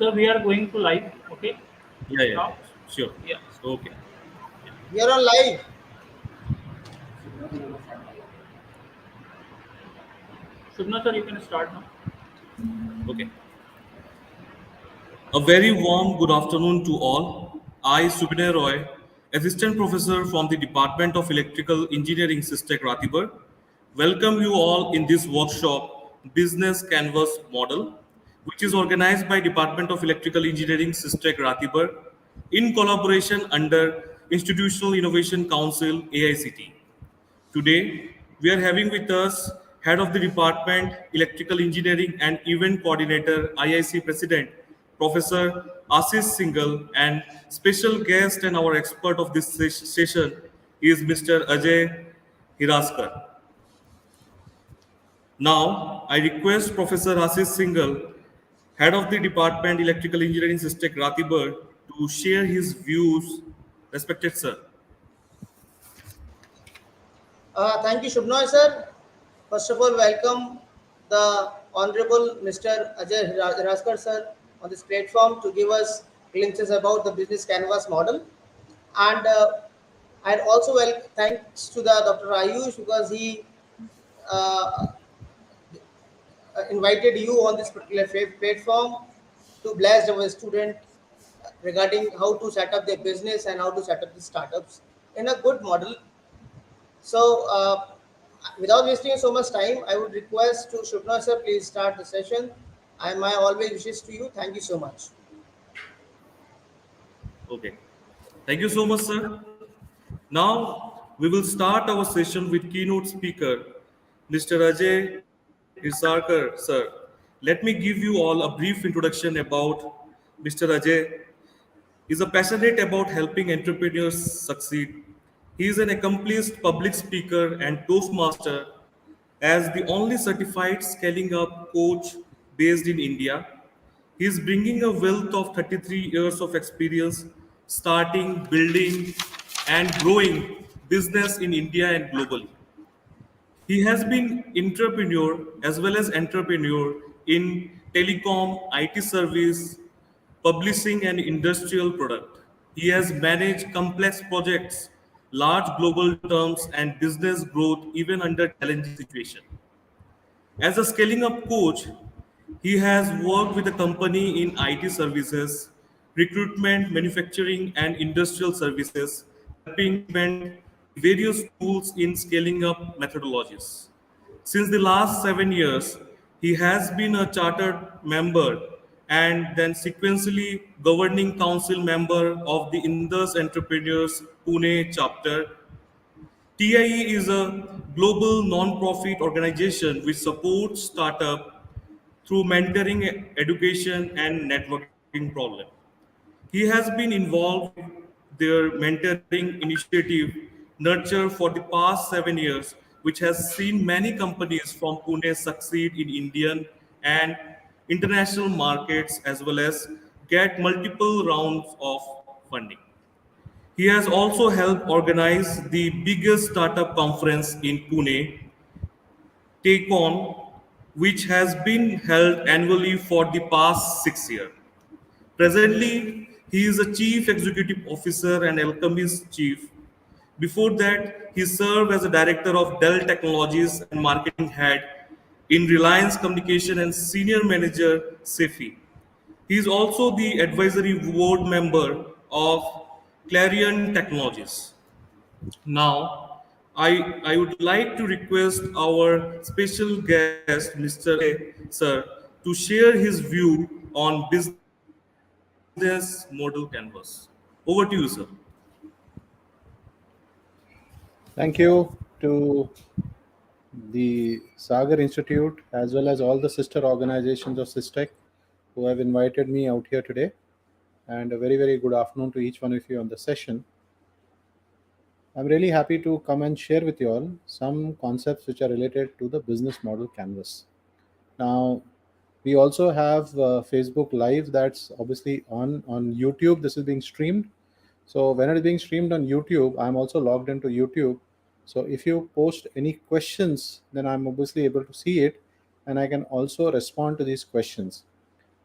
So we are going to live. Okay. Yeah, yeah, Now. sure. Yeah. Okay, We are on live. Shubna sir, you can start now. okay. A very warm good afternoon to all. I, Subinay Roy, Assistant Professor from the Department of Electrical Engineering, Sistek Ratibur, welcome you all in this workshop, Business Canvas Model, which is organized by Department of Electrical Engineering, Sistek Ratibur, in collaboration under Institutional Innovation Council, AICT. Today, we are having with us Head of the Department, Electrical Engineering and Event Coordinator, IIC President, Professor Ashish Singhal, and special guest and our expert of this session is Mr. Ajay Hiraskar. Now, I request Professor Ashish Singhal, Head of the Department, Electrical Engineering System, Ratibur, to share his views. Respected sir. Thank you, Shubnoy sir. First of all, welcome the Honorable Mr. Ajay Hiraskar sir on this platform to give us glimpses about the business canvas model. And I'd also thanks to the Dr. Ayush because he uh, invited you on this particular platform to blast our student regarding how to set up their business and how to set up the startups in a good model. So, without wasting so much time, I would request to Shubna sir, please start the session. I my always wishes to you. Thank you so much. Okay. Thank you so much, sir. Now we will start our session with keynote speaker, Mr. Ajay Hiraskar, sir. Let me give you all a brief introduction about Mr. Ajay. He is a passionate about helping entrepreneurs succeed. He is an accomplished public speaker and Toastmaster as the only certified scaling up coach based in India. He is bringing a wealth of 33 years of experience starting, building, and growing business in India and globally. He has been entrepreneur as well as entrepreneur in telecom, IT service, publishing and industrial product. He has managed complex projects, large global terms and business growth even under challenging situation. As a scaling up coach, he has worked with the company in IT services, recruitment, manufacturing, and industrial services, helping implement various tools in scaling up methodologies. Since the last 7 years, he has been a chartered member and then sequentially governing council member of the Indus Entrepreneurs Pune chapter. TIE is a global non-profit organization which supports startup through mentoring, education, and networking problem. He has been involved with their mentoring initiative, Nurture, for the past 7 years, which has seen many companies from Pune succeed in Indian and international markets as well as get multiple rounds of funding. He has also helped organize the biggest startup conference in Pune, Take On, which has been held annually for the past 6 years. Presently, he is a Chief Executive Officer and Alchemist Chief. Before that, he served as a Director of Dell Technologies and Marketing Head in Reliance Communication and Senior Manager, SEFI. He is also the advisory board member of Clarion Technologies. Now, I would like to request our special guest, Mr. A, sir, to share his view on business model canvas. Over to you, sir. Thank you to the Sagar Institute as well as all the sister organizations of SysTech who have invited me out here today. And a very, very good afternoon to each one of you on the session. I'm really happy to come and share with you all some concepts which are related to the business model canvas. Now, we also have Facebook Live that's obviously on YouTube. This is being streamed. So when it is being streamed on YouTube, I'm also logged into YouTube. So if you post any questions, then I'm obviously able to see it and I can also respond to these questions.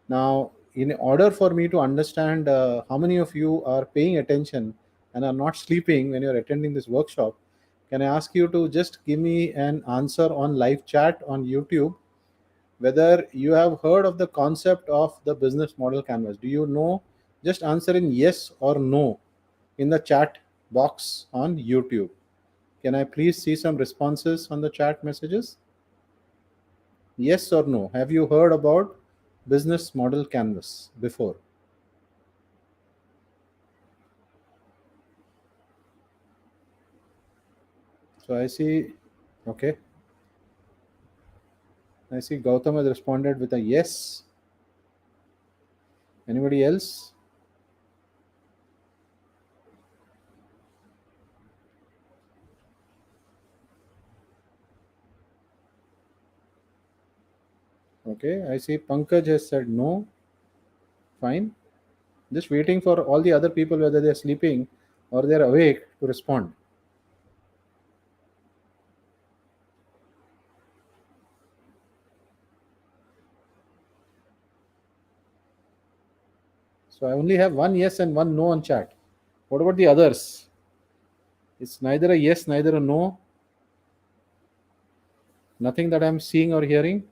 Now, in order for me to understand how many of you are paying attention and are not sleeping when you're attending this workshop, can I ask you to just give me an answer on live chat on YouTube whether you have heard of the concept of the business model canvas? Do you know? Just answer in yes or no in the chat box on YouTube. Can I please see some responses on the chat messages? Yes or no? Have you heard about business model canvas before? So I see, okay. I see Gautam has responded with a yes. Anybody else? Okay, I see Pankaj has said no. Fine. Just waiting for all the other people, whether they're sleeping or they're awake, to respond. So I only have one yes and one no on chat. What about the others? It's neither a yes, neither a no. Nothing that I'm seeing or hearing.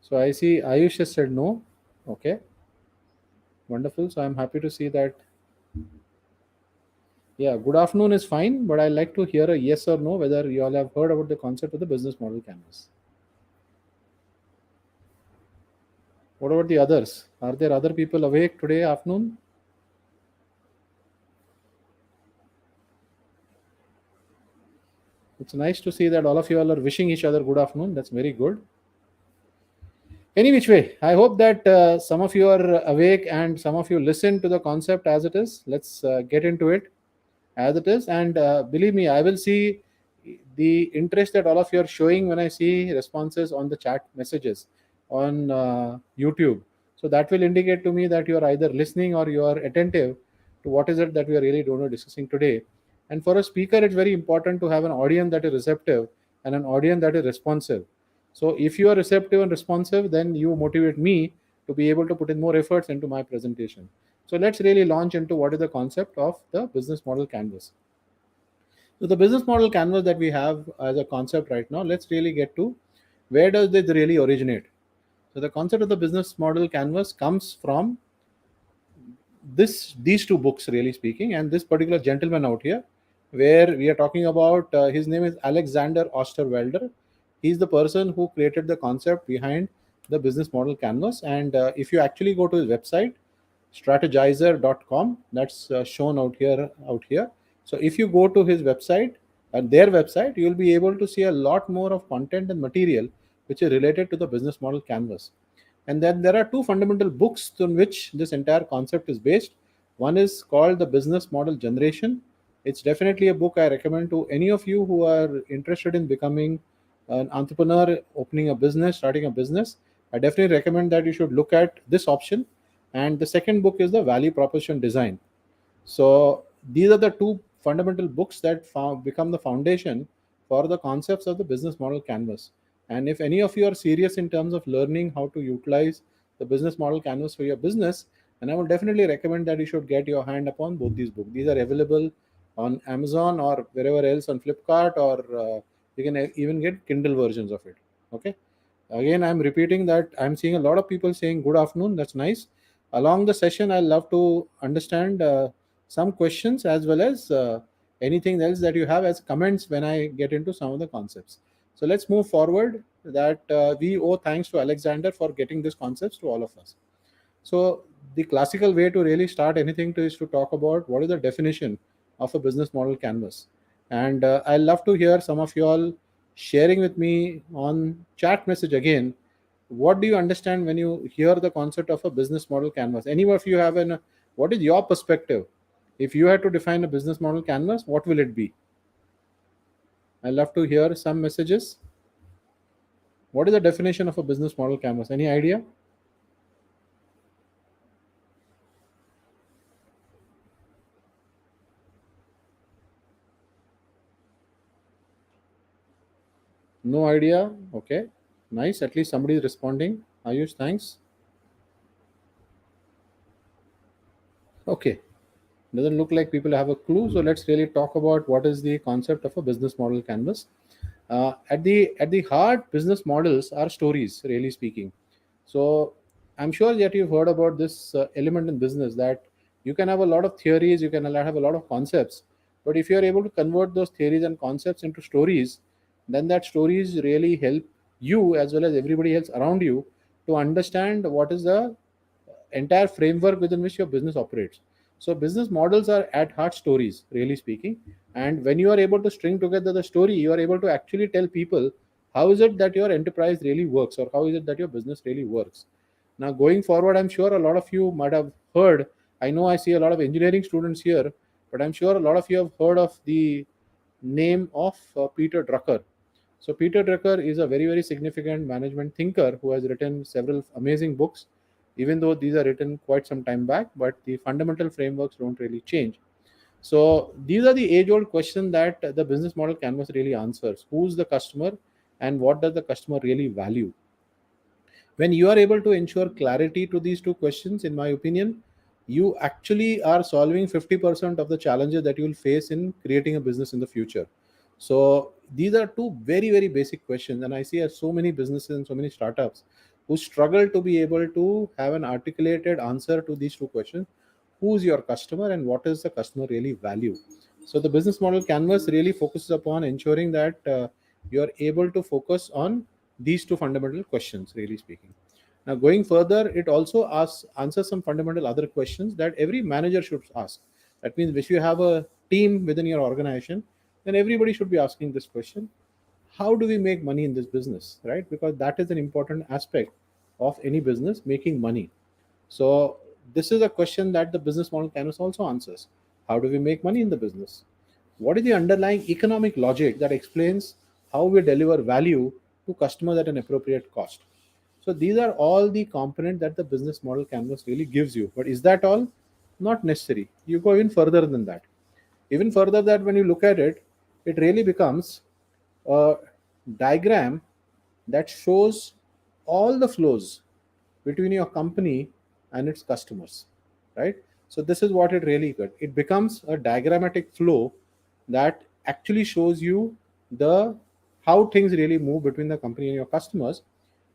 So I see Ayush has said no. Okay, wonderful. So I'm happy to see that. Yeah, good afternoon is fine, but I like to hear a yes or no whether you all have heard about the concept of the business model canvas. What about the others? Are there other people awake today afternoon? It's nice to see that all of you all are wishing each other good afternoon. That's very good. Any which way, I hope that some of you are awake and some of you listen to the concept as it is. Let's get into it as it is. And believe me, I will see the interest that all of you are showing when I see responses on the chat messages on YouTube. So that will indicate to me that you are either listening or you are attentive to what is it that we are really doing or discussing today. And for a speaker, it's very important to have an audience that is receptive and an audience that is responsive. So if you are receptive and responsive, then you motivate me to be able to put in more efforts into my presentation. So let's really launch into what is the concept of the business model canvas. So the business model canvas that we have as a concept right now, let's really get to where does it really originate. So the concept of the business model canvas comes from these two books, really speaking, and this particular gentleman out here, where we are talking about. His name is Alexander Osterwelder. He's the person who created the concept behind the business model canvas. And if you actually go to his website, strategizer.com, that's shown out here. So if you go to his website and their website, you will be able to see a lot more of content and material which is related to the business model canvas. And then there are two fundamental books on which this entire concept is based. One is called The Business Model Generation. It's definitely a book I recommend to any of you who are interested in becoming an entrepreneur, opening a business, starting a business. I definitely recommend that you should look at this option. And the second book is The Value Proposition Design. So these are the two fundamental books that become the foundation for the concepts of the business model canvas. And if any of you are serious in terms of learning how to utilize the business model canvas for your business, then I would definitely recommend that you should get your hand upon both these books. These are available on Amazon or wherever else, on Flipkart, or you can even get Kindle versions of it. Okay. Again, I'm repeating that I'm seeing a lot of people saying good afternoon. That's nice. Along the session, I'll love to understand some questions as well as anything else that you have as comments when I get into some of the concepts. So let's move forward. That we owe thanks to Alexander for getting these concepts to all of us. So the classical way to really start anything is to talk about what is the definition of a business model canvas. And I love to hear some of you all sharing with me on chat message again. What do you understand when you hear the concept of a business model canvas? Any of you have an what is your perspective? If you had to define a business model canvas, what will it be? I love to hear some messages. What is the definition of a business model canvas? Any idea? No idea. Okay. Nice. At least somebody is responding. Ayush, thanks. Okay, doesn't look like people have a clue. So let's really talk about what is the concept of a business model canvas. At the heart, business models are stories, really speaking. So I'm sure that you've heard about this element in business, that you can have a lot of theories, you can have a lot of concepts, but if you are able to convert those theories and concepts into stories, then that stories really help you as well as everybody else around you to understand what is the entire framework within which your business operates. So business models are at heart stories, really speaking. And when you are able to string together the story, you are able to actually tell people how is it that your enterprise really works, or how is it that your business really works. Now, going forward, I'm sure a lot of you might have heard. I know I see a lot of engineering students here, but I'm sure a lot of you have heard of the name of Peter Drucker. So Peter Drucker is a very, very significant management thinker who has written several amazing books, even though these are written quite some time back, but the fundamental frameworks don't really change. So these are the age-old question that the business model canvas really answers. Who's the customer and what does the customer really value? When you are able to ensure clarity to these two questions, in my opinion, you actually are solving 50% of the challenges that you will face in creating a business in the future. So these are two very, very basic questions, and I see so many businesses and so many startups who struggle to be able to have an articulated answer to these two questions. Who's your customer and what does the customer really value? So the business model canvas really focuses upon ensuring that you are able to focus on these two fundamental questions, really speaking. Now, going further, it also answers some fundamental other questions that every manager should ask. That means if you have a team within your organization, then everybody should be asking this question: how do we make money in this business, right? Because that is an important aspect of any business, making money. So this is a question that the business model canvas also answers. How do we make money in the business? What is the underlying economic logic that explains how we deliver value to customers at an appropriate cost? So these are all the components that the business model canvas really gives you. But is that all? Not necessary. You go even further than that. Even further, that when you look at it, it really becomes a diagram that shows all the flows between your company and its customers, right? So this is what it really good. It becomes a diagrammatic flow that actually shows you the how things really move between the company and your customers,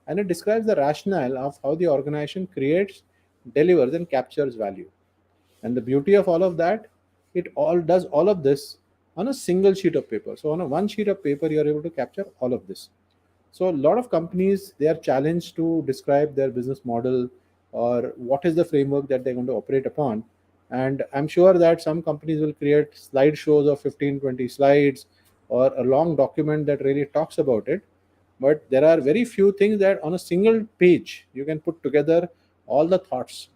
and it describes the rationale of how the organization creates, delivers, and captures value. And the beauty of all of that, it all does all of this on a single sheet of paper. So on a one sheet of paper, you're able to capture all of this. So a lot of companies, they are challenged to describe their business model or what is the framework that they're going to operate upon. And I'm sure that some companies will create slideshows of 15, 20 slides or a long document that really talks about it. But there are very few things that on a single page you can put together all the thoughts.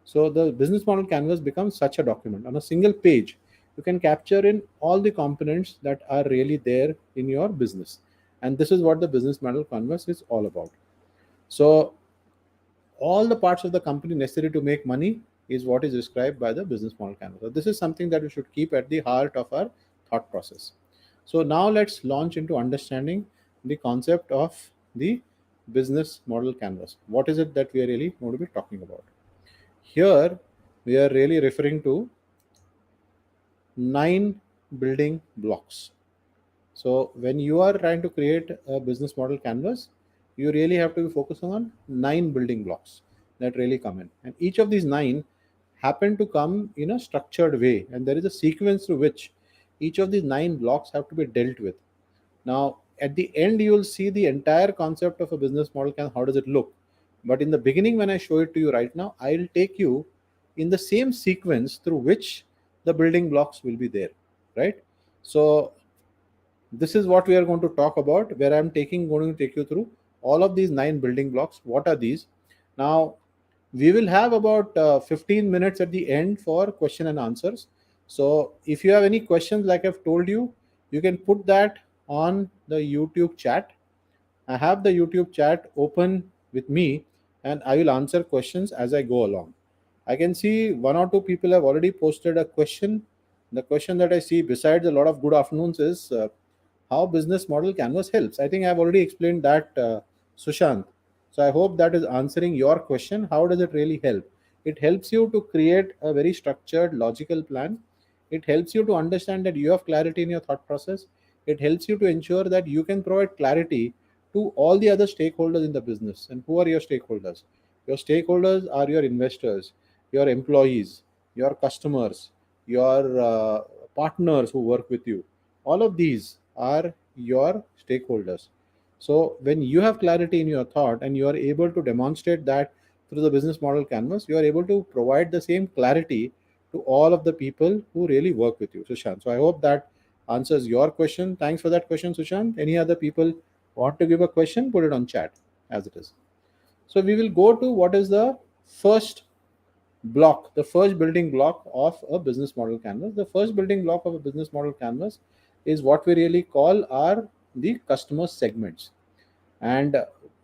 So the business model canvas becomes such a document. On a single page, you can capture in all the components that are really there in your business. And this is what the business model canvas is all about. So all the parts of the company necessary to make money is what is described by the business model canvas. So this is something that we should keep at the heart of our thought process. So now let's launch into understanding the concept of the business model canvas. What is it that we are really going to be talking about? Here we are really referring to 9 building blocks. So when you are trying to create a business model canvas, you really have to be focusing on 9 building blocks that really come in. And each of these 9 happen to come in a structured way. And there is a sequence through which each of these 9 blocks have to be dealt with. Now, at the end, you will see the entire concept of a business model can how does it look. But in the beginning, when I show it to you right now, I'll take you in the same sequence through which the building blocks will be there, right? So this is what we are going to talk about, where I'm going to take you through all of these 9 building blocks. What are these? Now, we will have about 15 minutes at the end for question and answers. So if you have any questions, like I've told you, you can put that on the YouTube chat. I have the YouTube chat open with me, and I will answer questions as I go along. I can see one or two people have already posted a question. The question that I see besides a lot of good afternoons is how business model canvas helps. I think I've already explained that, Sushant. So I hope that is answering your question. How does it really help? It helps you to create a very structured, logical plan. It helps you to understand that you have clarity in your thought process. It helps you to ensure that you can provide clarity to all the other stakeholders in the business. And who are your stakeholders? Your stakeholders are your investors, your employees, your customers, your partners who work with you. All of these are your stakeholders. So when you have clarity in your thought and you are able to demonstrate that through the business model canvas, you are able to provide the same clarity to all of the people who really work with you, Sushant. So I hope that answers your question. Thanks for that question, Sushant. Any other people want to give a question? Put it on chat as it is. So we will go to what is the first block, the first building block of a business model canvas. The first building block of a business model canvas is what we really call are the customer segments. And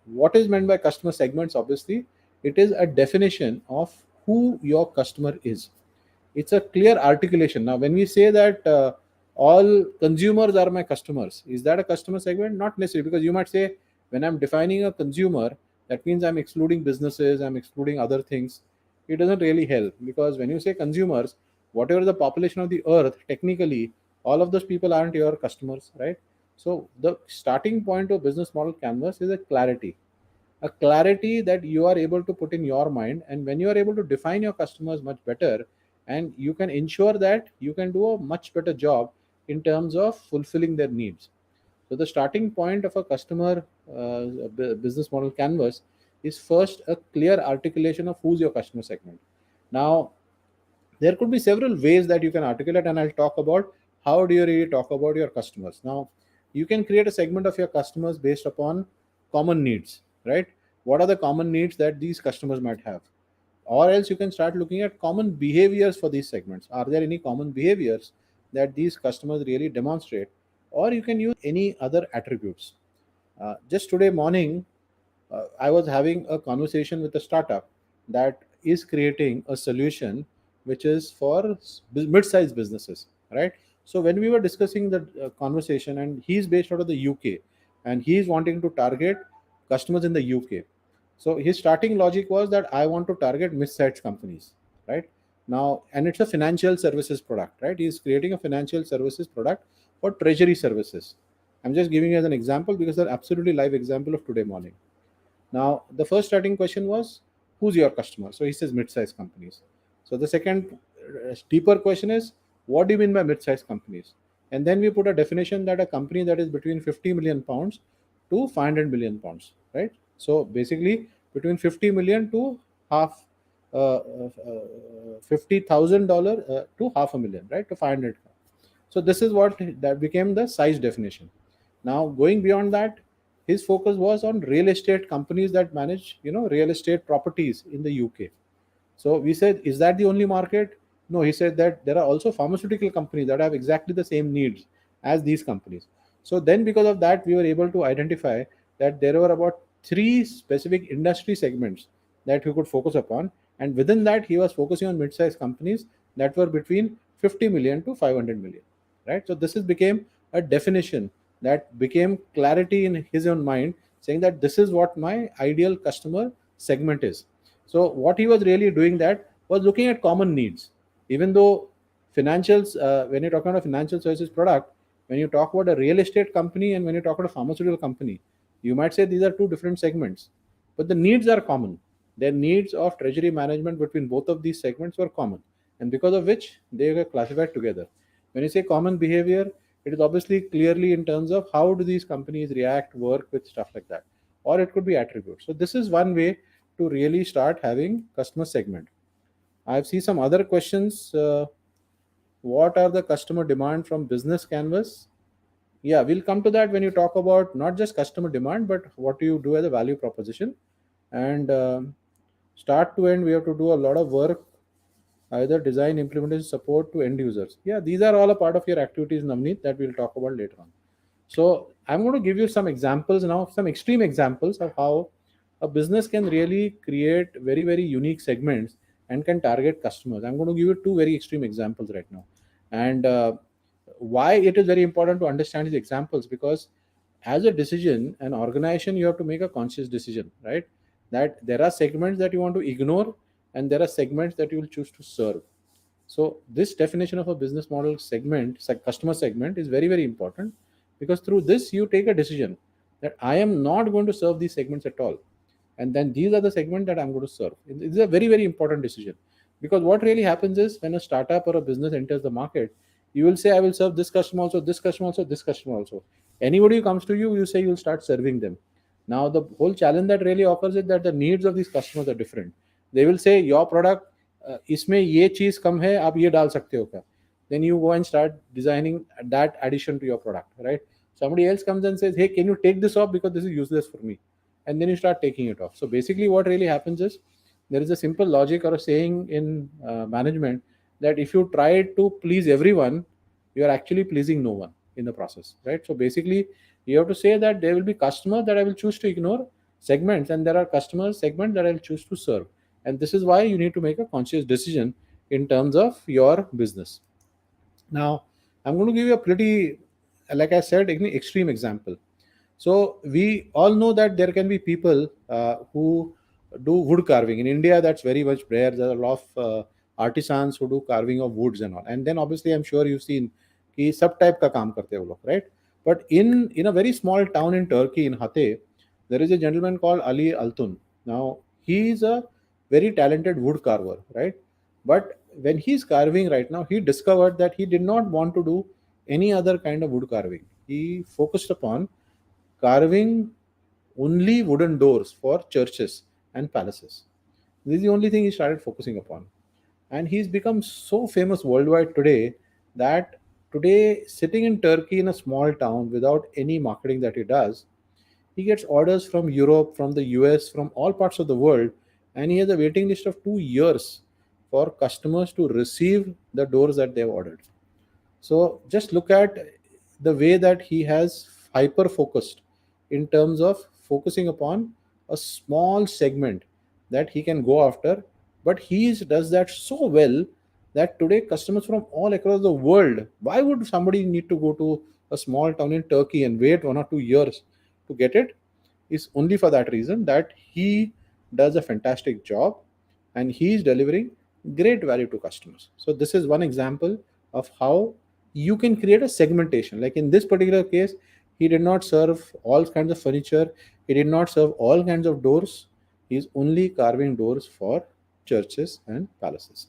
what is meant by customer segments? Obviously, it is a definition of who your customer is. It's a clear articulation. Now, when we say that all consumers are my customers, is that a customer segment? Not necessarily, because you might say, when I'm defining a consumer, that means I'm excluding businesses, I'm excluding other things. It doesn't really help, because when you say consumers, whatever the population of the earth, technically, all of those people aren't your customers, right? So the starting point of business model canvas is a clarity that you are able to put in your mind. And when you are able to define your customers much better, and you can ensure that you can do a much better job in terms of fulfilling their needs. So the starting point of a customer business model canvas is first a clear articulation of who's your customer segment. Now, there could be several ways that you can articulate, and I'll talk about how do you really talk about your customers. Now, you can create a segment of your customers based upon common needs, right? What are the common needs that these customers might have? Or else you can start looking at common behaviors for these segments. Are there any common behaviors that these customers really demonstrate? Or you can use any other attributes. Just today morning, I was having a conversation with a startup that is creating a solution which is for mid-sized businesses, right? So when we were discussing the conversation, and he's based out of the UK, and he's wanting to target customers in the UK. So his starting logic was that I want to target mid-sized companies, right? Now, and it's a financial services product, right? He's creating a financial services product for treasury services. I'm just giving you as an example because they're absolutely live example of today morning. Now, the first starting question was, who's your customer? So he says mid-sized companies. So the second deeper question is, what do you mean by mid-sized companies? And then we put a definition that a company that is between 50 million pounds to 500 million pounds, right? So basically, between 50 million to half, $50,000 to half a million, right? To 500. So this is what that became the size definition. Now, going beyond that, his focus was on real estate companies that manage, real estate properties in the UK. So we said, is that the only market? No, he said that there are also pharmaceutical companies that have exactly the same needs as these companies. So then, because of that, we were able to identify that there were about three specific industry segments that he could focus upon. And within that, he was focusing on mid-sized companies that were between 50 million to 500 million, right? So this is became a definition that became clarity in his own mind, saying that this is what my ideal customer segment is. So what he was really doing that was looking at common needs. Even though financials, when you talk about a financial services product, when you talk about a real estate company and when you talk about a pharmaceutical company, you might say these are two different segments, but the needs are common. Their needs of treasury management between both of these segments were common, and because of which they were classified together. When you say common behavior, it is obviously clearly in terms of how do these companies react, work with stuff like that, or it could be attributes. So this is one way to really start having customer segment. I've seen some other questions. What are the customer demand from business canvas? Yeah, we'll come to that when you talk about not just customer demand, but what do you do as a value proposition. And start to end, we have to do a lot of work, either design, implementation, support to end users. Yeah, these are all a part of your activities, Navneet, that we'll talk about later on. So I'm going to give you some examples now, some extreme examples of how a business can really create very, very unique segments and can target customers. I'm going to give you two very extreme examples right now. And why it is very important to understand these examples, because as a decision, an organization, you have to make a conscious decision, right? That there are segments that you want to ignore, and there are segments that you will choose to serve. So this definition of a business model segment, customer segment, is very, very important, because through this you take a decision that I am not going to serve these segments at all, and then these are the segments that I'm going to serve. It's a very, very important decision, because what really happens is when a startup or a business enters the market, you will say, I will serve this customer also, this customer also, this customer also. Anybody who comes to you, you say you will start serving them. Now the whole challenge that really occurs is that the needs of these customers are different. They will say your product, इसमें ये चीज कम है, आप ये डाल सकते हो क्या? Then you go and start designing that addition to your product, right? Somebody else comes and says, hey, can you take this off because this is useless for me? And then you start taking it off. So basically what really happens is, there is a simple logic or a saying in management, that if you try to please everyone, you are actually pleasing no one in the process, right? So basically you have to say that there will be customers that I will choose to ignore segments, and there are customers segments that I will choose to serve. And this is why you need to make a conscious decision in terms of your business. Now I'm going to give you a pretty, like I said, an extreme example. So we all know that there can be people who do wood carving in India. That's very much rare. There are a lot of artisans who do carving of woods and all. And then obviously I'm sure you've seen कि सब type का काम करते हैं वो लोग, right? But in a very small town in Turkey, in Hatay, there is a gentleman called Ali Altun. Now he is a very talented wood carver, right? But when he's carving right now, he discovered that he did not want to do any other kind of wood carving. He focused upon carving only wooden doors for churches and palaces. This is the only thing he started focusing upon. And he's become so famous worldwide today that today, sitting in Turkey in a small town without any marketing that he does, he gets orders from Europe, from the US, from all parts of the world, and he has a waiting list of 2 years for customers to receive the doors that they've ordered. So just look at the way that he has hyper focused in terms of focusing upon a small segment that he can go after. But does that so well that today customers from all across the world, why would somebody need to go to a small town in Turkey and wait 1 or 2 years to get it? Is only for that reason that he does a fantastic job and he is delivering great value to customers. So this is one example of how you can create a segmentation. Like in this particular case, he did not serve all kinds of furniture, he did not serve all kinds of doors. He is only carving doors for churches and palaces.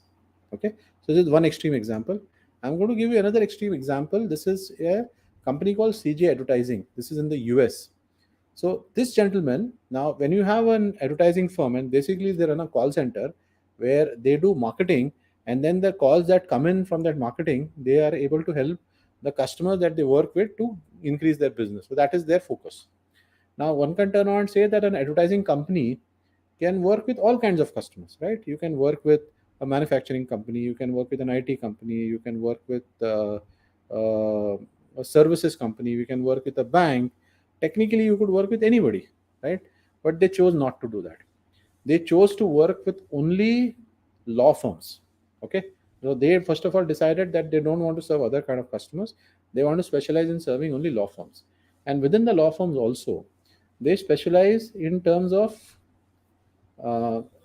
Okay, so this is one extreme example. I'm going to give you another extreme example. This is a company called CJ Advertising. This is in the US. So this gentleman, now when you have an advertising firm, and basically they run a call center where they do marketing, and then the calls that come in from that marketing, they are able to help the customers that they work with to increase their business. So that is their focus. Now one can turn around and say that an advertising company can work with all kinds of customers, right? You can work with a manufacturing company, you can work with an IT company, you can work with a services company, you can work with a bank. Technically you could work with anybody, right? But they chose not to do that. They chose to work with only law firms. Okay, so they first of all decided that they don't want to serve other kind of customers. They want to specialize in serving only law firms. And within the law firms also, they specialize in terms of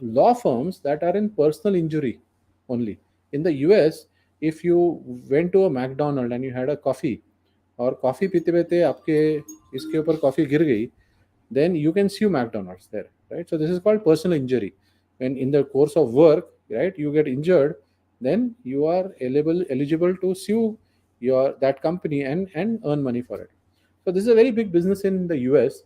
law firms that are in personal injury only. In the US, if you went to a McDonald's and you had a coffee, और coffee पीते पीते आपके इसके ऊपर coffee गिर गई, then you can sue McDonald's there, right? So this is called personal injury. When in the course of work, right, you get injured, then you are eligible to sue that company and earn money for it. So this is a very big business in the US,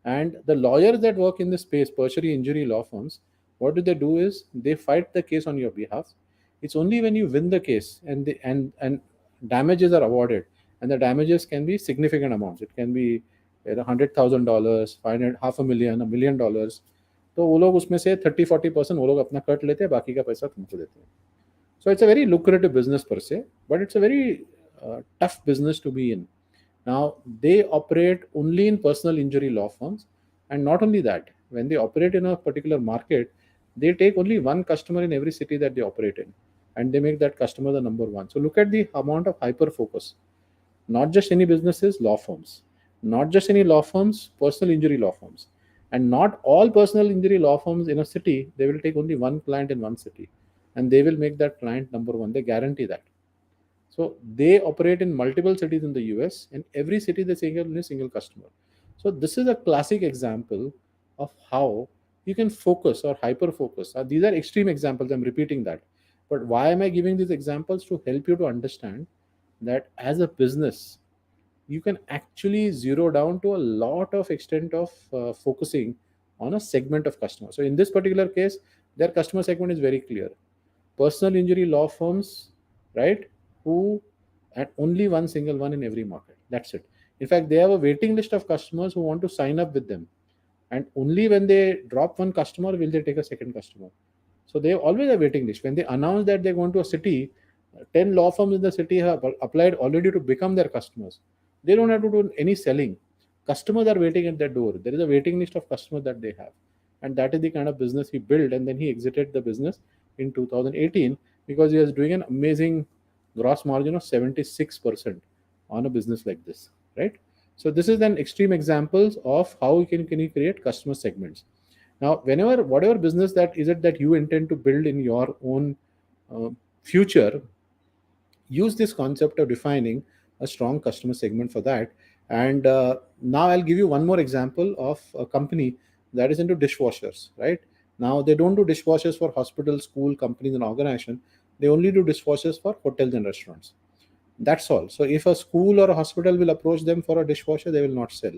and the lawyers that work in this space, tertiary injury law firms, what do? They do is they fight the case on your behalf. It's only when you win the case and damages are awarded, and the damages can be significant amounts. It can be $100,000, $500,000, $1 million. तो वो लोग उसमें से 30-40% वो लोग अपना cut लेते हैं, बाकी का पैसा तुमको देते हैं. So it's a very lucrative business per se, but it's a very tough business to be in. Now they operate only in personal injury law firms, and not only that, when they operate in a particular market, they take only one customer in every city that they operate in, and they make that customer the number one. So look at the amount of hyper focus. Not just any businesses, law firms. Not just any law firms, personal injury law firms. And not all personal injury law firms in a city, they will take only one client in one city, and they will make that client number one. They guarantee that. So they operate in multiple cities in the US, and every city they single only single customer. So this is a classic example of how you can focus or hyper focus. These are extreme examples. I'm repeating that. But why am I giving these examples? To help you to understand that as a business, you can actually zero down to a lot of extent of focusing on a segment of customers. So in this particular case, their customer segment is very clear: personal injury law firms, right? Who at only one single one in every market. That's it. In fact, they have a waiting list of customers who want to sign up with them, and only when they drop one customer will they take a second customer. So they always a waiting list. When they announce that they're going to a city, 10 law firms in the city have applied already to become their customers. They don't have to do any selling. Customers are waiting at their door. There is a waiting list of customers that they have. And that is the kind of business he built. And then he exited the business in 2018 because he was doing an amazing gross margin of 76% on a business like this, right? So this is an extreme examples of how can you create customer segments. Now, whenever whatever business that is it that you intend to build in your own uh, future, use this concept of defining a strong customer segment for that. And now I'll give you one more example of a company that is into dishwashers, right? Now they don't do dishwashers for hospitals, school, companies, and organization. They only do dishwashers for hotels and restaurants. That's all. So if a school or a hospital will approach them for a dishwasher, they will not sell.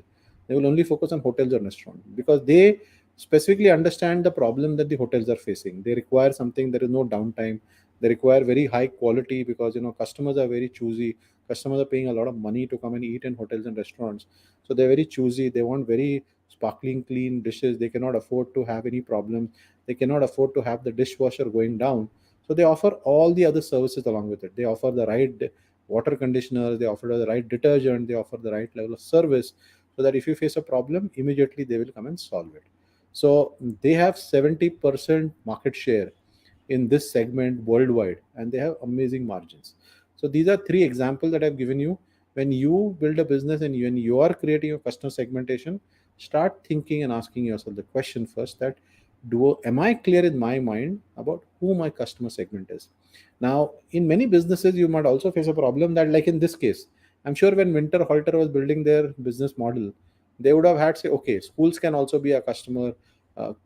They will only focus on hotels or restaurants because they specifically understand the problem that the hotels are facing. They require something, there is no downtime. They require very high quality because customers are very choosy. Customers are paying a lot of money to come and eat in hotels and restaurants. So they're very choosy. They want very sparkling clean dishes. They cannot afford to have any problem. They cannot afford to have the dishwasher going down. So they offer all the other services along with it. They offer the right water conditioner, they offer the right detergent, they offer the right level of service, so that if you face a problem, immediately they will come and solve it. So they have 70% market share in this segment worldwide, and they have amazing margins. So these are three examples that I've given you. When you build a business and when you are creating a customer segmentation, start thinking and asking yourself the question first that do am I clear in my mind about who my customer segment is. Now, in many businesses, you might also face a problem that, like in this case, I'm sure when Winter Halter was building their business model, they would have had say, okay, schools can also be a customer,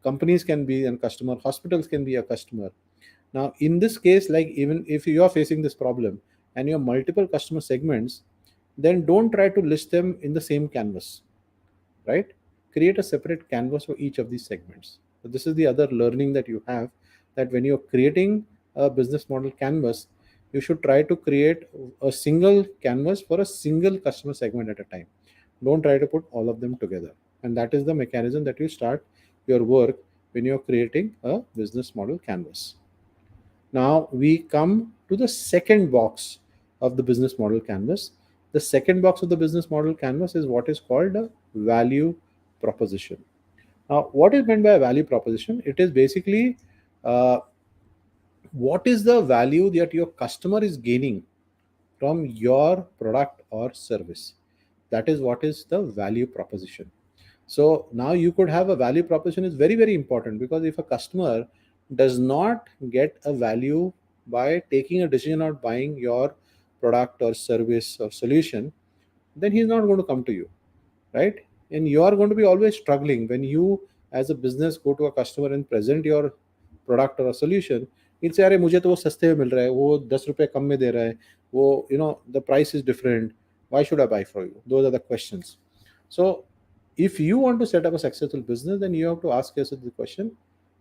companies can be a customer, hospitals can be a customer. Now, in this case, like even if you are facing this problem and you have multiple customer segments, then don't try to list them in the same canvas, right? Create a separate canvas for each of these segments. So this is the other learning that you have, that when you're creating a business model canvas, you should try to create a single canvas for a single customer segment at a time. Don't try to put all of them together. And that is the mechanism that you start your work when you're creating a business model canvas. Now we come to the second box of the business model canvas. The second box of the business model canvas is what is called a value proposition. Now, what is meant by a value proposition? It is basically uh, what is the value that your customer is gaining from your product or service. That is what is the value proposition. So now you could have a value proposition is very, very important, because if a customer does not get a value by taking a decision of buying your product or service or solution, then he's not going to come to you, right? And you are going to be always struggling when you as a business go to a customer and present your product or a solution. He'll say, अरे मुझे तो वो सस्ते में मिल रहा है, वो 10 रुपए कम में दे रहा है, वो the price is different, why should I buy for you? Those are the questions. So if you want to set up a successful business, then you have to ask yourself the question,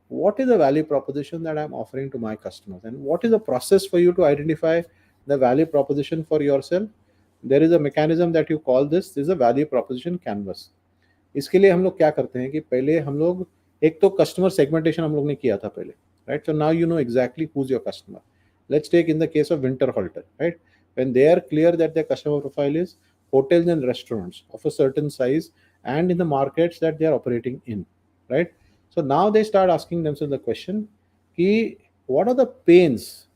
what is the value proposition that I'm offering to my customers, and what is the process for you to identify the value proposition for yourself? There is a mechanism that you call this is a value proposition canvas. इसके लिए हम लोग क्या करते हैं कि पहले हम लोग एक तो कस्टमर सेगमेंटेशन हम लोग ने किया था पहले, right? So now you know exactly who is your customer. Let's take in the case of Winter Halter, right? When they are clear that their customer profile is hotels and restaurants of a certain size and in the markets that they are operating in, right? So now they start asking themselves the question, ki, what are the pains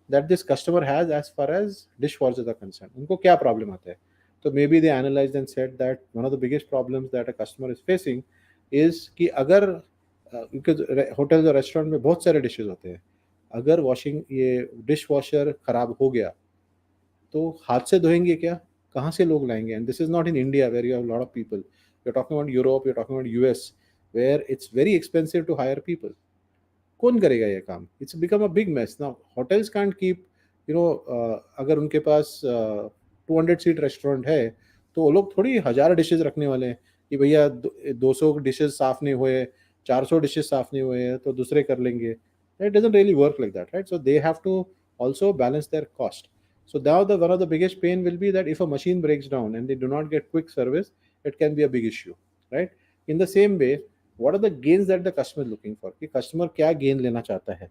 that this customer has as far as dishwashers are concerned? उनको क्या problem आता है? So maybe they analyzed and said that one of the biggest problems that a customer is facing is कि अगर क्योंकि hotels और restaurant में बहुत सारे डिशेज होते हैं, अगर वॉशिंग ये डिश वॉशर खराब हो गया तो हाथ से धोएंगे क्या? कहाँ से लोग लाएंगे? And this is not in India where you have lot of people, you are talking about Europe, you are talking about US, where it's very expensive to hire people. कौन करेगा ये काम? It's become a big mess now. Hotels can't keep, अगर उनके पास 200 seat restaurant है तो वो लोग थोड़ी 1000 डिशेज रखने वाले हैं कि भैया 200 डिशेज साफ नहीं हुए, 400 डिशेज साफ नहीं हुए हैं तो दूसरे कर लेंगे. It doesn't really work like that, right? So they have to also balance their cost. So now the one of the biggest pain will be that if a machine breaks down and they do not get quick service, it can be a big issue, right? In the same way, what are the gains that the customer is looking for? कि customer क्या gain लेना चाहता है?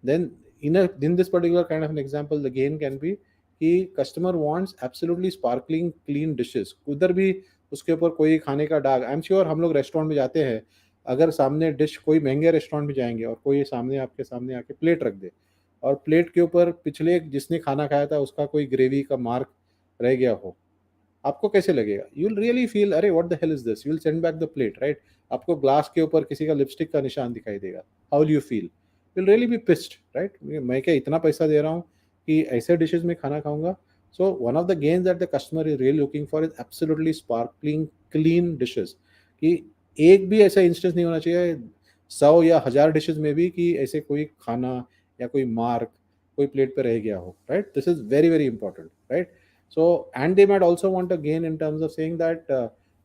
Then in this particular kind of an example, the gain can be कि customer wants absolutely sparkling clean dishes. उधर भी उसके ऊपर कोई खाने का दाग, आई एम श्योर हम लोग रेस्टोरेंट में जाते हैं, अगर सामने डिश, कोई महंगे रेस्टोरेंट में जाएंगे और कोई सामने आपके सामने आके प्लेट रख दे और प्लेट के ऊपर पिछले जिसने खाना खाया था उसका कोई ग्रेवी का मार्क रह गया हो, आपको कैसे लगेगा? यू विल रियली फील अरे what the hell is this, you will send back the plate, right? आपको ग्लास के ऊपर किसी का लिपस्टिक का निशान दिखाई देगा, how will you feel? Will really be pissed, right? मैं क्या इतना पैसा दे रहा हूँ कि ऐसे डिशेज में खाना खाऊंगा? So one of the gains that the customer is really looking for is absolutely sparkling clean dishes. कि एक भी ऐसा इंस्टेंस नहीं होना चाहिए 100 या 1000 डिशेज में भी कि ऐसे कोई खाना या कोई मार्क कोई प्लेट पे रह गया हो, right? This is very very important, right? So and they might also want a gain in terms of saying that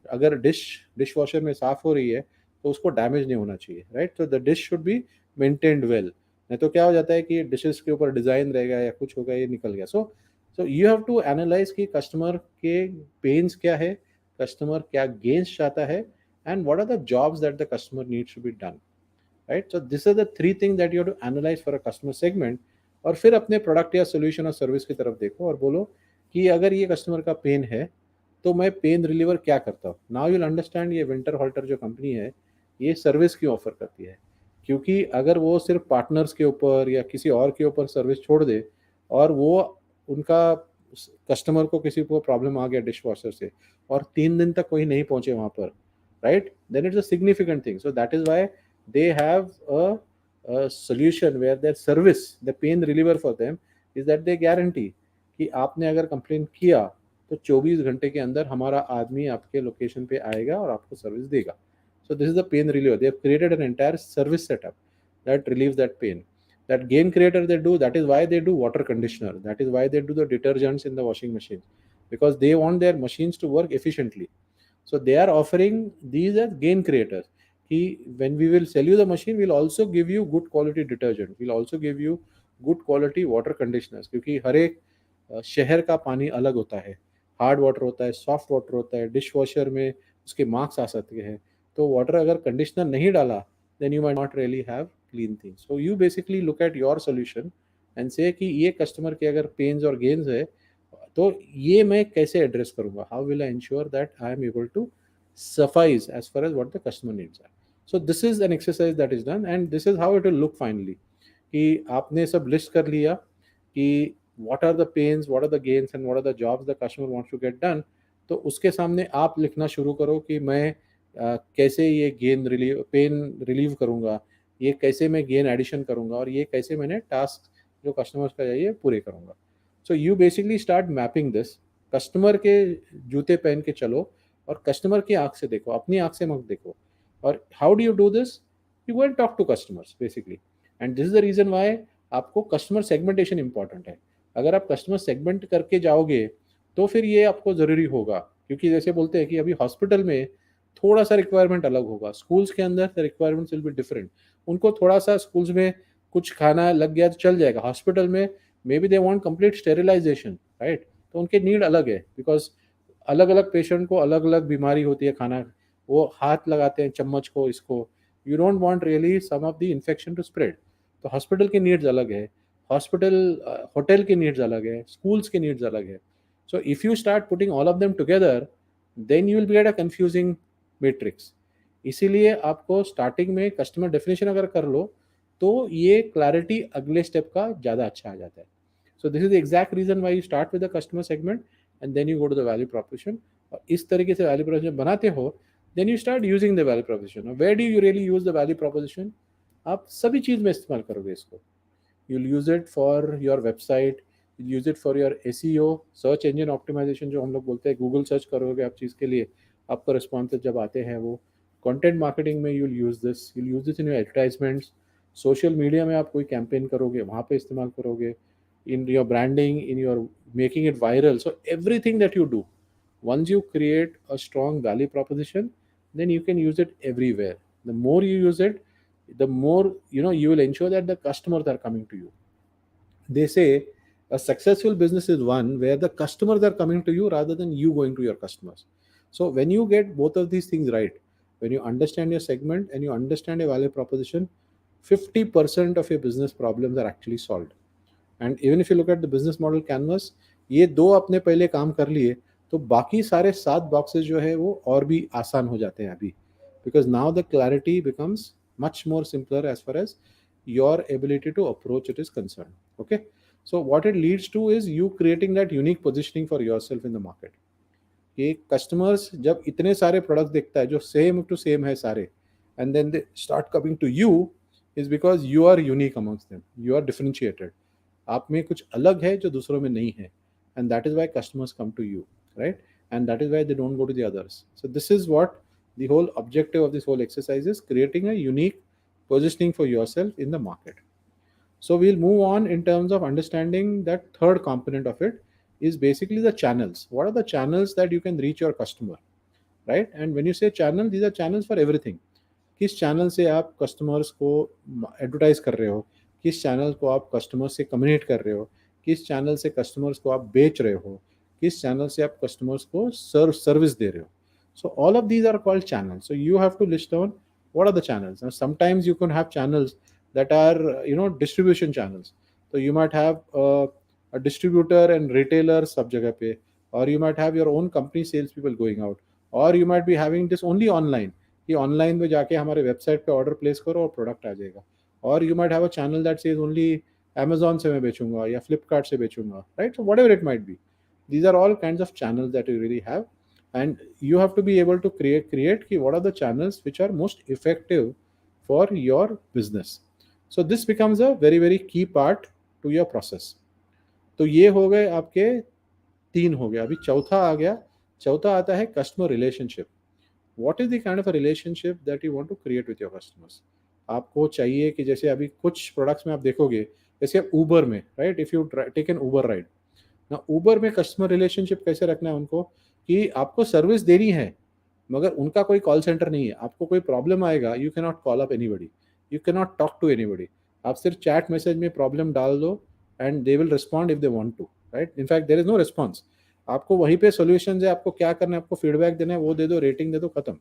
अगर डिश वॉशर में साफ हो रही है तो उसको डैमेज नहीं होना चाहिए, राइट? तो the dish should be maintained well. नहीं तो क्या हो जाता है कि डिशेस के ऊपर डिजाइन रहेगा या कुछ होगा, ये निकल गया. So you have to analyse कि कस्टमर के पेन्स क्या है, कस्टमर क्या गेन्स चाहता है, and what are the jobs that the customer needs to be done, right? So this are the 3 thing that you have to analyse for a customer segment. और फिर अपने product या solution और service की तरफ देखो और बोलो कि अगर ये कस्टमर का पेन है तो मैं पेन रिलीवर क्या करता हूँ. नाउ यूल अंडरस्टैंड ये विंटर हॉल्टर जो कंपनी है ये सर्विस क्यों ऑफर करती है. क्योंकि अगर वो सिर्फ पार्टनर्स के ऊपर या किसी और के ऊपर सर्विस छोड़ दे और वो उनका कस्टमर को किसी को प्रॉब्लम आ गया डिश वॉशर से और 3 दिन तक कोई नहीं पहुंचे वहां पर, right? Then it's a significant thing. So that is why they have a solution where their service, the pain reliever for them is that they guarantee कि आपने अगर कंप्लेन किया तो 24 घंटे के अंदर हमारा आदमी आपके लोकेशन पे आएगा और आपको सर्विस देगा. So this is the pain reliever. They have created an entire service setup that relieves that pain. That gain creator they do, that is why they do water conditioner. That is why they do the detergents in the washing machine, because they want their machines to work efficiently. So they are offering these as gain creators. कि when we will sell you the machine, we'll also give you good quality detergent, we'll also give you good quality water conditioners. क्योंकि हर एक शहर का पानी अलग होता है, hard water होता है, सॉफ्ट वाटर होता है, डिश वॉशर में उसके मार्क्स आ सकते हैं. तो वाटर अगर कंडीशनर नहीं डाला then you might not really have clean things. So you basically look at your solution and say कि ये कस्टमर के अगर पेन्स और गेन्स है तो ये मैं कैसे एड्रेस करूंगा, how will I ensure that I am able to suffice as far as what the customer needs are. So this is an exercise that is done and this is how it will look finally. कि आपने सब list कर लिया कि what are the pains, what are the gains and what are the jobs the customer wants to get done. तो उसके सामने आप लिखना शुरू करो कि मैं कैसे ये गेन रिलीव पेन रिलीव करूंगा, ये कैसे मैं गेन एडिशन करूंगा और ये कैसे मैंने टास्क जो कस्टमर्स का चाहिए पूरे करूंगा. सो you basically start mapping this. Customer के जूते पहन के चलो और कस्टमर की आंख से देखो, अपनी आंख से मत देखो. और how do you do this? You go and talk to customers basically. And this is the reason why आपको कस्टमर सेगमेंटेशन इंपॉर्टेंट है. अगर आप कस्टमर सेगमेंट करके जाओगे तो फिर ये आपको ज़रूरी होगा. क्योंकि जैसे बोलते हैं कि अभी हॉस्पिटल में थोड़ा सा रिक्वायरमेंट अलग होगा, स्कूल्स के अंदर the requirements will be different. उनको थोड़ा सा स्कूल्स में कुछ खाना लग गया तो चल जाएगा, हॉस्पिटल में may be they want complete sterilization, right? तो उनके नीड अलग है, बिकॉज अलग अलग पेशेंट को अलग अलग बीमारी होती है, खाना वो हाथ लगाते हैं चम्मच को, इसको you don't want really some of the infection to spread. तो हॉस्पिटल की नीड्स अलग है, हॉस्पिटल होटल की नीड्स अलग है, स्कूल्स की नीड्स अलग है. So if you start putting all of them together then you will be at a confusing matrix. इसीलिए आपको स्टार्टिंग में कस्टमर डेफिनेशन अगर कर लो तो ये क्लैरिटी अगले स्टेप का ज़्यादा अच्छा आ जाता है. So this is the exact reason why you start with the customer segment and then you go to the value proposition. और इस तरीके से वैल्यू प्रोपोजिशन बनाते हो then you start using the value proposition. Now, where do you really use the value proposition? आप सभी चीज में इस्तेमाल करोगे इसको. You'll use it for your website, you'll use it for your SEO, search engine optimization, जो हम लोग बोलते हैं. गूगल सर्च करोगे आप चीज़ के लिए, आपको रिस्पॉन्सेज जब आते हैं वो. कंटेंट मार्केटिंग में you'll use this, you'll use this in your advertisements. Social media में आप कोई कैंपेन करोगे वहाँ पे इस्तेमाल करोगे. In your branding, in your making it viral. So everything that you do, once you create a strong value proposition, then you can use it everywhere. The more you use it, the more you will ensure that the customers are coming to you. They say a successful business is one where the customers are coming to you rather than you going to your customers. So when you get both of these things right, when you understand your segment and you understand your value proposition, 50% of your business problems are actually solved. And even if you look at the business model canvas, ये दो अपने पहले काम कर लिए तो बाकी सारे 7 बॉक्सेस जो है वो और भी आसान हो जाते हैं अभी. Because now the clarity becomes much more simpler as far as your ability to approach it is concerned. Okay, so what it leads to is you creating that unique positioning for yourself in the market. कि customers जब इतने सारे product देखता है जो same to same है सारे, and then they start coming to you, is because you are unique amongst them, you are differentiated. आप में कुछ अलग है जो दूसरों में नहीं है, and that is why customers come to you, right? And that is why they don't go to the others. So this is what the whole objective of this whole exercise is, creating a unique positioning for yourself in the market. So we'll move on in terms of understanding that third component of it is basically the channels. What are the channels that you can reach your customer, right? And when you say channel, these are channels for everything. किस channel से आप customers को advertise कर रहे हो, किस channel को आप कस्टमर से कम्युनिकेट कर रहे हो, किस चैनल से कस्टमर्स को आप बेच रहे हो, किस चैनल से आप कस्टमर्स को सर्विस दे रहे हो. So all of these are called channels. So you have to list down what are the channels. Now sometimes you can have channels that are distribution channels. So you might have a distributor and retailer सब जगह पे, or you might have your own company sales people going out, or you might be having this only online कि online में जाके हमारे website पे order place करो और प्रोडक्ट आ जाएगा. और you might have a channel that says only Amazon से मैं बेचूंगा या Flipkart से बेचूंगा, right? So whatever it might be, these are all kinds of channels that you really have. And you have to be able to create ki what are the channels which are most effective for your business. So this becomes a very very key part to your process. तो ये हो गए आपके 3 हो गया. अभी चौथा आ गया. चौथा आता है customer relationship. What is the kind of a relationship that you want to create with your customers? आपको चाहिए कि जैसे अभी कुछ प्रोडक्ट्स में आप देखोगे, जैसे ऊबर में, right? If you take an Uber ride, ना ऊबर में कस्टमर रिलेशनशिप कैसे रखना है उनको, कि आपको सर्विस देनी है मगर उनका कोई कॉल सेंटर नहीं है. आपको कोई प्रॉब्लम आएगा, you can not call up anybody, you can not talk to anybody. आप सिर्फ चैट मैसेज में प्रॉब्लम डाल दो and they will respond if they want to, right? In fact there is no response. आपको वहीं पे सोल्यूशन है, आपको क्या करना है, आपको फीडबैक देना है, वो दे दो, रेटिंग दे दो, खत्म.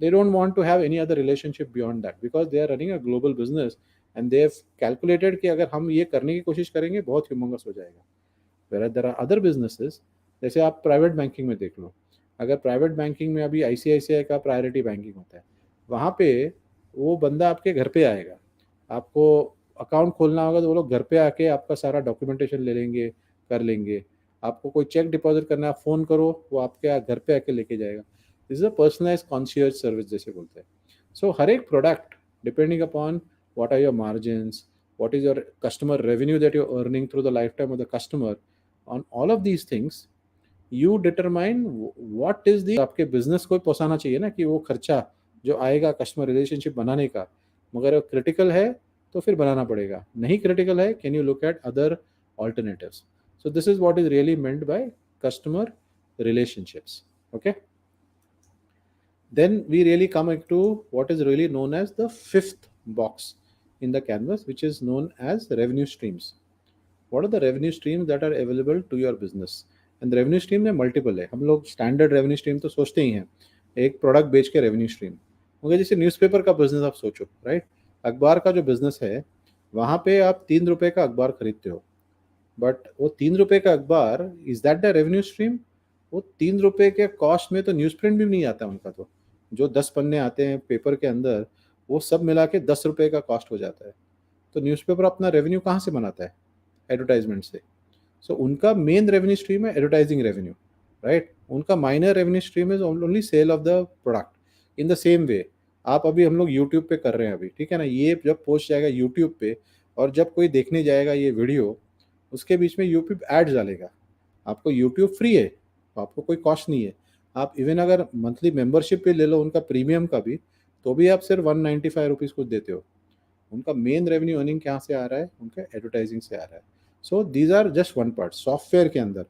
They don't want to have any other relationship beyond that because they are running a global business and they have calculated कि अगर हम ये करने की कोशिश करेंगे बहुत ह्यूमंगस हो जाएगा. Whereas there are other businesses, जैसे आप प्राइवेट बैंकिंग में देख लो. अगर प्राइवेट बैंकिंग में अभी ICICI का प्रायोरिटी बैंकिंग होता है, वहाँ पे वो बंदा आपके घर पे आएगा. आपको अकाउंट खोलना होगा तो वो लोग घर पे आके आपका सारा डॉक्यूमेंटेशन ले लेंगे, कर लेंगे. आपको कोई चेक डिपॉजिट करना है, आप फ़ोन करो, वो आपके घर पे आके लेके जाएगा. This is a personalize conscious service जैसे बोलते हैं. सो हर एक product depending upon what are your margins, what is your customer revenue that you're earning through the lifetime of the customer, on all of these things you determine what is the, आपके business को पोसाना चाहिए ना कि वो खर्चा जो आएगा customer relationship बनाने का, मगर वो क्रिटिकल है तो फिर बनाना पड़ेगा, नहीं क्रिटिकल है can you look at other alternatives. So this is what is really meant by customer relationships. Okay, then we really come to what is really known as the fifth box in the canvas, which is known as revenue streams. What are the revenue streams that are available to your business? And the revenue stream में multiple है. हम लोग standard revenue stream तो सोचते ही हैं, एक product बेच के रेवेन्यू स्ट्रीम. मगर जैसे न्यूज़पेपर का बिजनेस आप सोचो, राइट? अखबार का जो बिजनेस है वहाँ पे आप 3 रुपए का अखबार खरीदते हो, बट वो 3 रुपए का अखबार, is that the revenue stream? वो 3 रुपए के कॉस्ट में तो न्यूज़ प्रिंट भी नहीं आता उनका. तो जो 10 पन्ने आते हैं पेपर के अंदर, वो सब मिला के 10 रुपए का कॉस्ट हो जाता है. तो न्यूज़पेपर अपना रेवेन्यू कहाँ से बनाता है? एडवर्टाइजमेंट से. सो उनका मेन रेवेन्यू स्ट्रीम है एडवर्टाइजिंग रेवेन्यू, राइट? उनका minor revenue stream is only sale of the product. In the same way आप अभी हम लोग यूट्यूब पे कर रहे हैं अभी, ठीक है ना, ये जब पोस्ट जाएगा यूट्यूब पे और जब कोई देखने जाएगा ये वीडियो, उसके बीच में यूट्यूब एड्स डालेगा। आपको यूट्यूब फ्री है, तो आपको कोई कॉस्ट नहीं है। आप इवन अगर मंथली मेंबरशिप पे ले लो उनका प्रीमियम का भी, तो भी आप सिर्फ 195 रुपीज़ कुछ देते हो। उनका मेन रेवेन्यू अर्निंग कहाँ से आ रहा है, उनका एडवर्टाइजिंग से आ रहा है। So these are just one part. Software के अंदर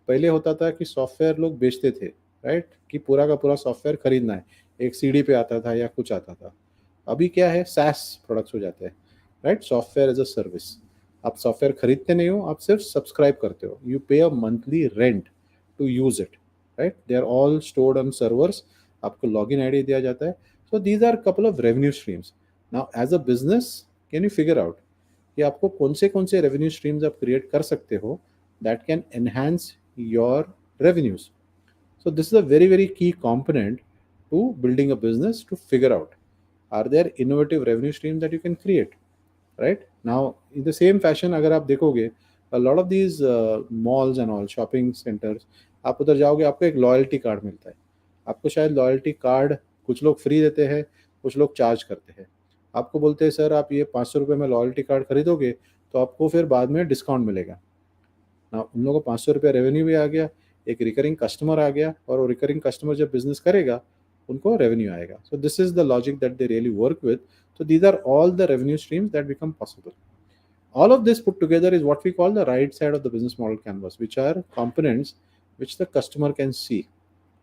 पहले होता था कि सॉफ्टवेयर लोग बेचते थे, राइट, कि पूरा का पूरा सॉफ्टवेयर खरीदना है, एक सीडी पे आता था या कुछ आता था। अभी क्या है, सैस प्रोडक्ट्स हो जाते हैं, right, software as a service. आप सॉफ्टवेयर खरीदते नहीं हो, आप सिर्फ सब्सक्राइब करते हो, you pay a monthly rent to use it, right, they are all stored on servers, आपको लॉगिन आईडी दिया जाता है। So these are couple of revenue streams. Now as a business can you figure out कि आपको कौन से revenue streams आप create कर सकते हो that can enhance your revenues. So this is a very very key component to building a business, to figure out are there innovative revenue streams that you can create, right? Now in the same fashion अगर आप देखोगे a lot of these malls and all shopping centers, आप उधर जाओगे आपको एक loyalty card मिलता है। आपको शायद लॉयल्टी कार्ड कुछ लोग फ्री देते हैं, कुछ लोग चार्ज करते हैं। आपको बोलते हैं सर आप ये 500 रुपये में लॉयल्टी कार्ड खरीदोगे तो आपको फिर बाद में डिस्काउंट मिलेगा ना। उन लोगों को 500 रुपये रेवेन्यू भी आ गया, एक रिकरिंग कस्टमर आ गया, और वो रिकरिंग कस्टमर जब बिजनेस करेगा उनको रेवेन्यू आएगा। So this is the logic that they really work with. So these are all the revenue streams that become possible. All of this put together is what we call the right side of the business model canvas, which are components which the customer can see।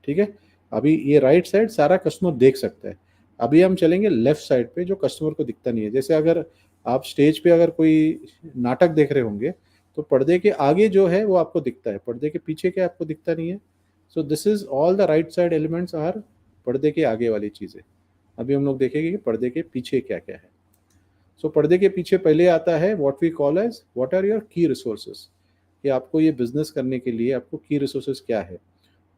ठीक है, अभी ये right side सारा customer देख सकता है। अभी हम चलेंगे लेफ्ट साइड पे जो कस्टमर को दिखता नहीं है। जैसे अगर आप स्टेज पे अगर कोई नाटक देख रहे होंगे तो पर्दे के आगे जो है वो आपको दिखता है, पर्दे के पीछे क्या आपको दिखता नहीं है। So this is all the right side elements are पर्दे के आगे वाली चीज़ें। अभी हम लोग देखेंगे कि पर्दे के पीछे क्या क्या है। सो पर्दे के पीछे पहले आता है what we call as what are your key resources, कि आपको ये बिजनेस करने के लिए आपको की रिसोर्सेज क्या है।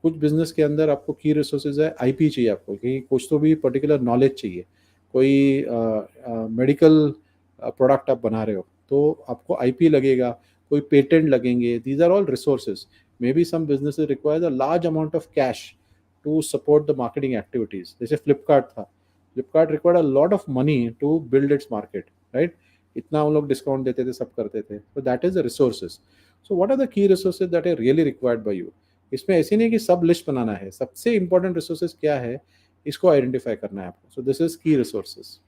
कुछ बिजनेस के अंदर आपको की रिसोर्सेज है, आईपी चाहिए आपको, कि कुछ तो भी पर्टिकुलर नॉलेज चाहिए। कोई मेडिकल प्रोडक्ट आप बना रहे हो तो आपको आईपी लगेगा, कोई पेटेंट लगेंगे। These are all resources. May be some businesses requires a large amount of cash to support the marketing activities. जैसे फ्लिपकार्ट था, Flipkart required a lot of money to build its market, right. इतना हम लोग discount देते थे, सब करते थे। तो that is the resources. So what are the key resources that are really required by you. इसमें ऐसे नहीं कि सब लिस्ट बनाना है, सबसे इंपॉर्टेंट रिसोर्सेज क्या है इसको आइडेंटिफाई करना है आपको। सो दिस इज की resources.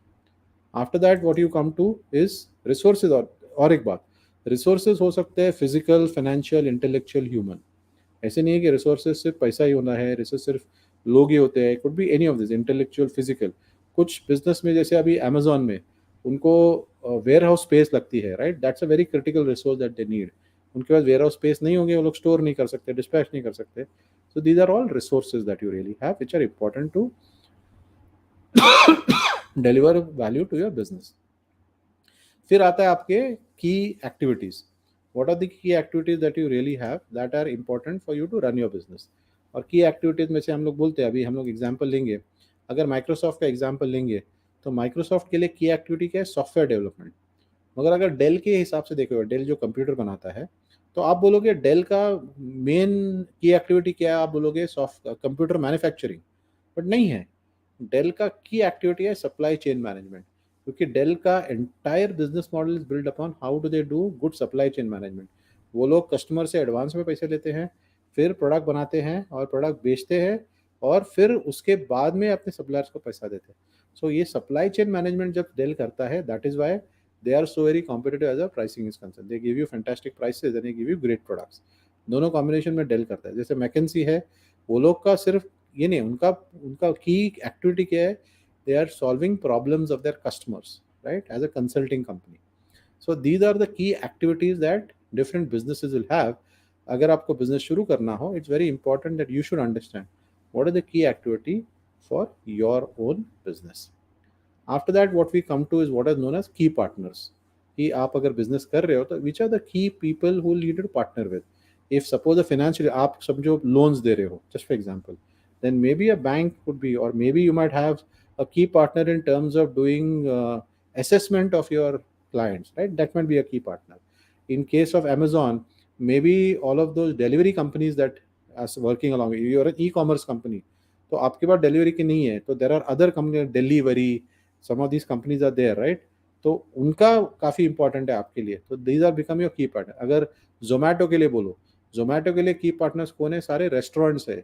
After that what you come to is resources. और एक बात, रिसोर्सेज हो सकते हैं फिजिकल, फाइनेंशियल, इंटेलेक्चुअल, ह्यूमन। ऐसे नहीं है कि रिसोर्सेज सिर्फ पैसा ही होना है, रिसोर्स सिर्फ लोग ही होते हैं। Could be any of this, intellectual, physical. कुछ बिजनेस में जैसे अभी अमेजोन में उनको वेयर हाउस स्पेस लगती है, right, that's a very critical resource that they need. उनके पास वेयर हाउस स्पेस नहीं होंगे, वो लोग स्टोर नहीं कर सकते, डिस्पैच नहीं कर सकते। So these are all resources that you really have which are important to deliver value to your business. फिर आता है आपके key activities. What are the key activities that you really have that are important for you to run your business. और key activities में से हम लोग बोलते हैं, अभी हम लोग एग्जांपल लेंगे, अगर माइक्रोसॉफ्ट का एग्जांपल लेंगे तो माइक्रोसॉफ्ट के लिए की एक्टिविटी क्या है, सॉफ्टवेयर डेवलपमेंट। मगर अगर डेल के हिसाब से देखोगे, डेल जो कंप्यूटर बनाता है, तो आप बोलोगे डेल का मेन की एक्टिविटी क्या है, आप बोलोगे सॉफ्ट कंप्यूटर मैन्युफैक्चरिंग। बट नहीं है, डेल का की एक्टिविटी है सप्लाई चेन मैनेजमेंट। क्योंकि डेल का entire business model is build upon how do they do good supply chain management. वो लोग कस्टमर से एडवांस में पैसे लेते हैं, फिर प्रोडक्ट बनाते हैं और प्रोडक्ट बेचते हैं, और फिर उसके बाद में अपने सप्लायर्स को पैसा देते हैं। सो ये सप्लाई चेन मैनेजमेंट जब डेल करता है, that is why they are so very competitive as a pricing is concerned. They give you fantastic prices and they give you great products. दोनों कॉम्बिनेशन में डेल करता है। जैसे मैकेंसी है, वो लोग का सिर्फ ये नहीं, उनका उनका की एक्टिविटी क्या है, they are solving problems of their customers, right, as a consulting company. So these are the key activities that different businesses will have. अगर आपको बिजनेस शुरू करना हो, it's very important that you should understand what are the key activity for your own business. After that what we come to is what is known as key partners. कि आप अगर business कर रहे हो तो विच are the key people who need to partner with. If suppose a financial, आप समझो loans दे रहे हो just for example, then may be a bank could be, और may be you might have a key partner in terms of doing assessment of your clients, right, that might be a key partner. In case of Amazon, maybe all of those delivery companies that are working along, you're an e-commerce company, तो आपके पास delivery की नहीं है, तो there are other company, delivery, some of these companies are there, right? तो उनका काफ़ी important है आपके लिए, तो these are become your key partner. अगर जोमेटो के लिए बोलो, जोमेटो के लिए की पार्टनर्स कौन है? सारे रेस्टोरेंट्स है,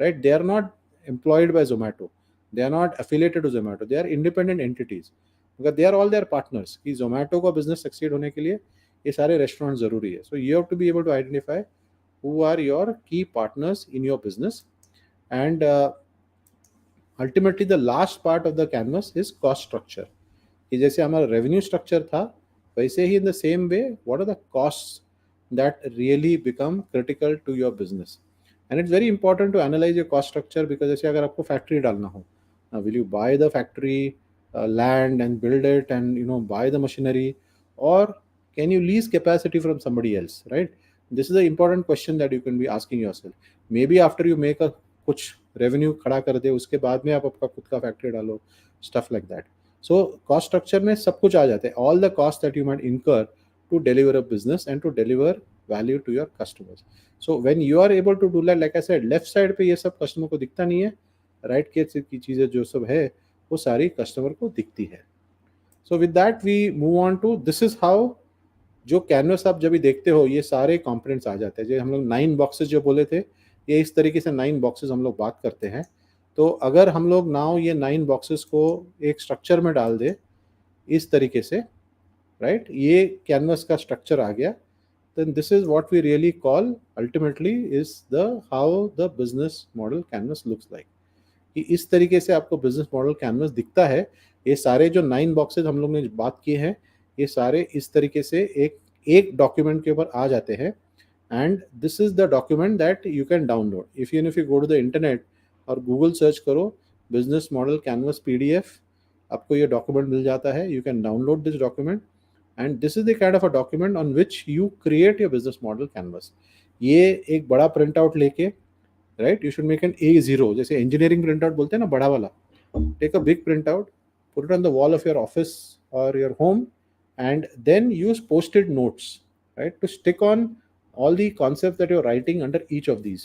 right? They are not employed by Zomato, they are not affiliated to Zomato, they are independent entities, because they are all their partners. कि जोमेटो का बिजनेस सक्सीड होने के लिए ये सारे रेस्टोरेंट जरूरी है. So you have to be able to identify who are your key partners in your business. And ultimately the last part of the canvas is cost structure. कि जैसे हमारा रेवेन्यू स्ट्रक्चर था, वैसे ही in the same way what are the costs that really become critical to your business. And it's very important to analyse your cost structure, because जैसे अगर आपको factory डालना हो, will you buy the factory land and build it and buy the machinery, और can you lease capacity from somebody else, right? This is an important question that you can be asking yourself. Maybe after you make a कुछ revenue खड़ा कर दे, उसके बाद में आप आपका खुद का फैक्ट्री डालो, stuff like that. So cost structure में सब कुछ आ जाते हैं, all the cost that you might incur to deliver a business and to deliver value to your customers. So when you are able to do that, like I said, left side पे ये सब customer को दिखता नहीं है, right की चीज़ें जो सब है वो सारी कस्टमर को दिखती है. So with that we move on to, this is how जो कैनवस आप जब भी देखते हो ये सारे कंपोनेंट्स आ जाते हैं. जो हम लोग 9 बॉक्सेस जो बोले थे, ये इस तरीके से 9 बॉक्सेस हम लोग बात करते हैं. तो अगर हम लोग नाउ ये 9 बॉक्सेस को एक स्ट्रक्चर में डाल दे इस तरीके से, राइट, ये कैनवस का स्ट्रक्चर आ गया, then this is what we really call ultimately is the how the business model canvas looks like. कि इस तरीके से आपको बिजनेस मॉडल कैनवस दिखता है. ये सारे जो 9 बॉक्सेस हम लोग ने बात किए हैं, ये सारे इस तरीके से एक एक डॉक्यूमेंट के ऊपर आ जाते हैं. And this is the document that you can download if you go to the internet और गूगल सर्च करो बिजनेस मॉडल कैनवस पीडीएफ, आपको ये डॉक्यूमेंट मिल जाता है. You can download this document and this is the kind of a document on which you create your business model canvas. ये एक बड़ा प्रिंट आउट लेके, right, you should make an A0, जैसे इंजीनियरिंग प्रिंट आउट बोलते हैं ना, बड़ा वाला. Take a big print out, put it on the wall of your office or your home, and then use post-it notes, right, to stick on all the concepts that you're writing under each of these.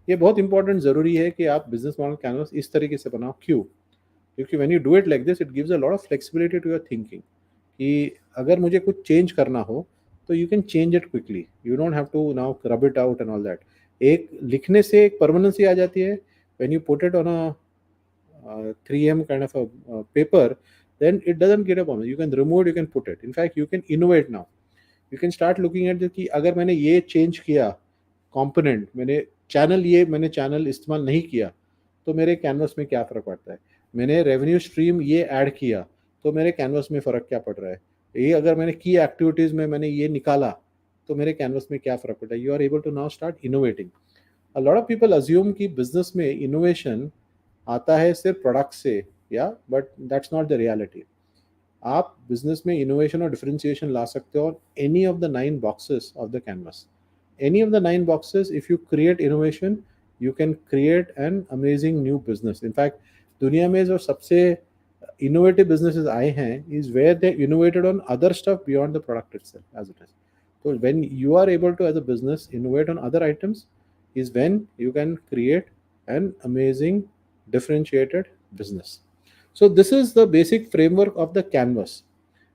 ये बहुत important ज़रूरी है कि आप business model canvas इस तरीके से बनाओ. क्यों? क्योंकि when you do it like this, it gives a lot of flexibility to your thinking. कि अगर मुझे कुछ चेंज करना हो तो you can change it quickly, you don't have to now rub it out and all that. एक लिखने से एक परमानेंसी आ जाती है. When you put it on a 3M kind of a paper, then it doesn't get a problem. You can remove it, you can put it. In fact, you can innovate now. You can start looking at कि अगर मैंने ये change किया component, मैंने channel इस्तेमाल नहीं किया तो मेरे कैनवस में क्या फ़र्क पड़ता है. मैंने रेवेन्यू स्ट्रीम ये ऐड किया तो मेरे कैनवस में फ़र्क क्या पड़ रहा है. ये अगर मैंने की एक्टिविटीज़ में मैंने ये निकाला तो मेरे कैनवस में क्या फ़र्क पड़ता है. You are able to now start innovating. A lot of people assume कि बिजनेस में इनोवेशन आता है सिर्फ प्रोडक्ट से, या but that's not the reality. आप बिजनेस में इनोवेशन और डिफरेंशिएशन ला सकते हो any of the 9 boxes of the canvas. Any of the 9 boxes, if you create innovation, you can create an amazing new business. In fact दुनिया में जो सबसे इनोवेटिव बिजनेसेस आए हैं is where they innovated on other stuff beyond the product itself as it is. So when you are able to as a business innovate on other items is when you can create an amazing differentiated business. So this is the basic framework of the canvas.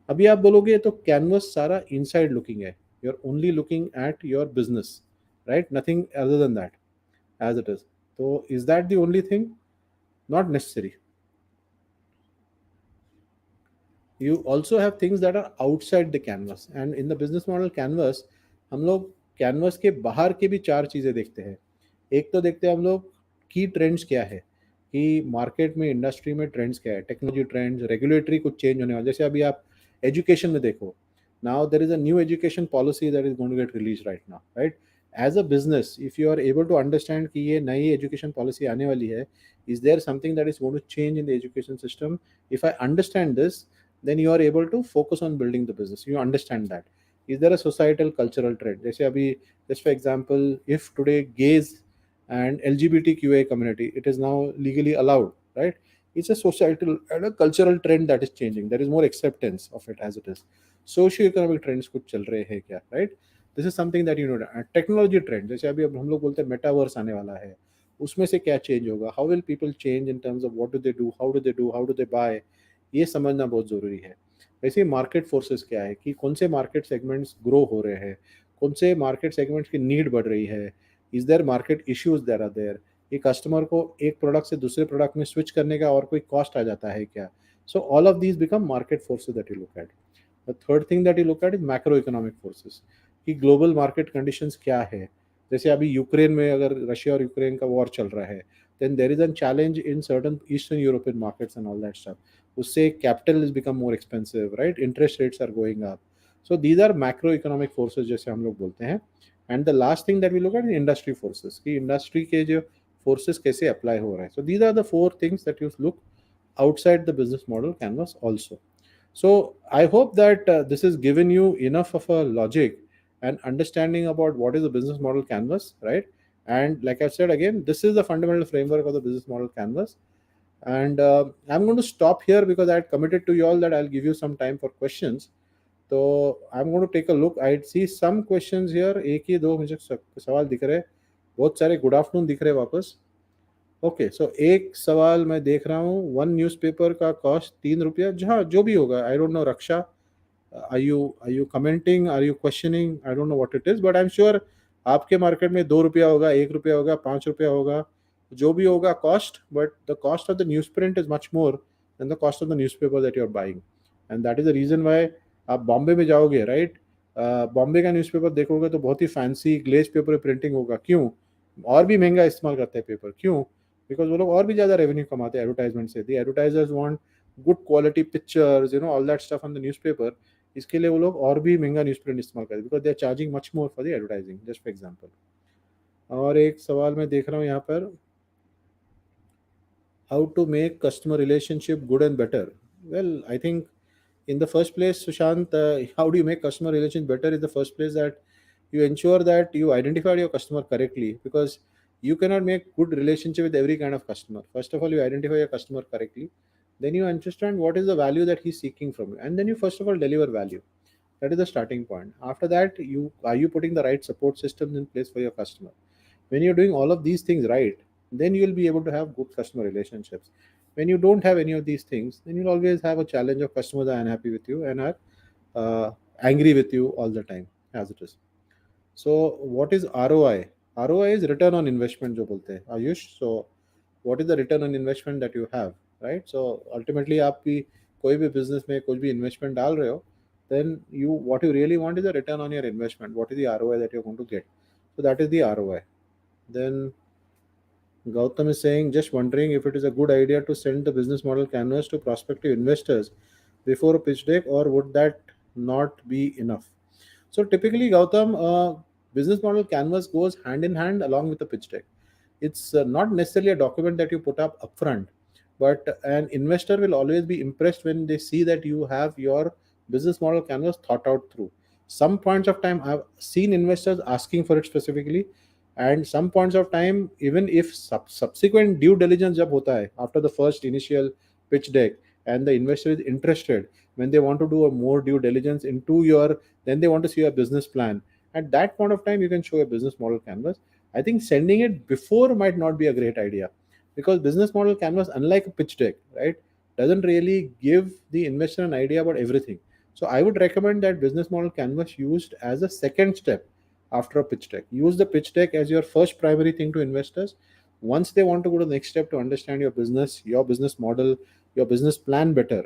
अभी आप बोलोगे तो canvas सारा inside looking है. You're only looking at your business, right? Nothing other than that as it is. So is that the only thing? Not necessary. You also have things that are outside the canvas, and in the business model canvas हम लोग canvas के बाहर के भी 4 चीज़ें देखते हैं. एक तो देखते हैं हम लोग की ट्रेंड्स क्या है, कि मार्केट में, इंडस्ट्री में ट्रेंड्स क्या है, टेक्नोलॉजी ट्रेंड्स, रेगुलेटरी कुछ चेंज होने वाला. जैसे अभी आप एजुकेशन में देखो, now there is a new education policy that is going to get release right now, right. As a business, if you are able to understand कि ये नई एजुकेशन पॉलिसी आने वाली है, is there something that is going to change in the education system. If I understand this, then you are able to focus on building the business. You understand that. Is there a societal cultural trend? जैसे अभी, just for example, if today gays and LGBTQA community, it is now legally allowed, right? It's a societal and a cultural trend that is changing. There is more acceptance of it as it is. Socio-economic trends कुछ चल रहे हैं क्या, right? This is something that you know. Technology trend, जैसे अभी अब हम लोग बोलते हैं मेटावर्स आने वाला है, उसमें से क्या चेंज होगा, how will people change in terms of what do they do, how do they buy, ये समझना बहुत ज़रूरी है। वैसे मार्केट फोर्सेस क्या है कि कौन से मार्केट सेगमेंट्स ग्रो हो रहे हैं, कौन से मार्केट सेगमेंट्स की नीड बढ़ रही है, is there market issues there are there, ये कस्टमर को एक प्रोडक्ट से दूसरे प्रोडक्ट में स्विच करने का और कोई कॉस्ट आ जाता है क्या। So all of these become market forces that you look at. The third thing that you look at is macro economic forces, कि ग्लोबल मार्केट कंडीशंस क्या है। जैसे अभी यूक्रेन में अगर रशिया और यूक्रेन का वॉर चल रहा है, then there is a challenge in certain eastern European markets and all that stuff. उससे capital is become more expensive, right, interest rates are going up. So these are macro economic forces जैसे हम लोग बोलते हैं। And the last thing that we look at industry forces, की industry के जो forces कैसे अप्लाई हो रहे हैं। So these are the four things that you look outside the business model canvas also. So I hope that this has given you enough of a logic and understanding about what is the business model canvas, right? And like I said again, this is the fundamental framework of the business model canvas. And I'm going to stop here because I had committed to you all that I'll give you some time for questions. So I'm going to take a look. I see some questions here. एक ही दो मुझे सवाल दिख रहे हैं, बहुत सारे good afternoon दिख रहे हैं वापस। ओके, सो एक सवाल मैं देख रहा हूँ, वन न्यूज़पेपर का कॉस्ट 3 रुपया, जहाँ जो भी होगा, I don't know Raksha, are you commenting, are you questioning, I don't know what it is, but I am sure आपके मार्केट में 2 रुपया होगा, 1 रुपया होगा, 5 रुपया होगा, जो भी होगा cost, but the cost of the news print is much more than the cost of the news paper that you are buying. And that is the reason why आप बॉम्बे में जाओगे, राइट, बॉम्बे का न्यूज़पेपर देखोगे तो बहुत ही फैंसी ग्लेज पेपर प्रिंटिंग होगा। क्यों? और भी महंगा इस्तेमाल करते हैं पेपर, क्यों? बिकॉज वो लोग और भी ज़्यादा रेवेन्यू कमाते हैं एडवर्टाइजमेंट से। The advertisers want good quality pictures, you know, all that stuff on the newspaper. इसके लिए वो लोग और भी महंगा न्यूज़ प्रिंट इस्तेमाल करते हैं because they are charging much more for the advertising, just for example. और एक सवाल मैं देख रहा हूँ यहाँ पर, how to make customer relationship good and better. Well, I think in the first place, Sushant, how do you make customer relations better? Is the first place that you ensure that you identified your customer correctly, because you cannot make good relationship with every kind of customer. First of all, you identify your customer correctly, then you understand what is the value that he's seeking from you, and then you first of all deliver value. That is the starting point. After that, you putting the right support systems in place for your customer. When you're doing all of these things right, then you'll be able to have good customer relationships. When you don't have any of these things, then you'll always have a challenge of customers are unhappy with you and are angry with you all the time, as it is. So what is ROI? ROI is return on investment जो बोलते हैं Ayush. So what is the return on investment that you have, right? So ultimately आप भी कोई भी business में कोई भी investment डाल रहे हो, then what you really want is a return on your investment. What is the ROI that you're going to get? So that is the ROI. Then Gautam is saying, just wondering if it is a good idea to send the business model canvas to prospective investors before a pitch deck, or would that not be enough? So typically, Gautam, business model canvas goes hand in hand along with the pitch deck. It's not necessarily a document that you put up upfront, but an investor will always be impressed when they see that you have your business model canvas thought out through. Some points of time, I've seen investors asking for it specifically, and some points of time, even if subsequent due diligence jab hota hai, after the first initial pitch deck, and the investor is interested, when they want to do a more due diligence into your, then they want to see a business plan. At that point of time, you can show a business model canvas. I think sending it before might not be a great idea, because business model canvas, unlike a pitch deck, right, doesn't really give the investor an idea about everything. So I would recommend that business model canvas used as a second step after a pitch deck. Use the pitch deck as your first primary thing to investors. Once they want to go to the next step to understand your business model, your business plan better,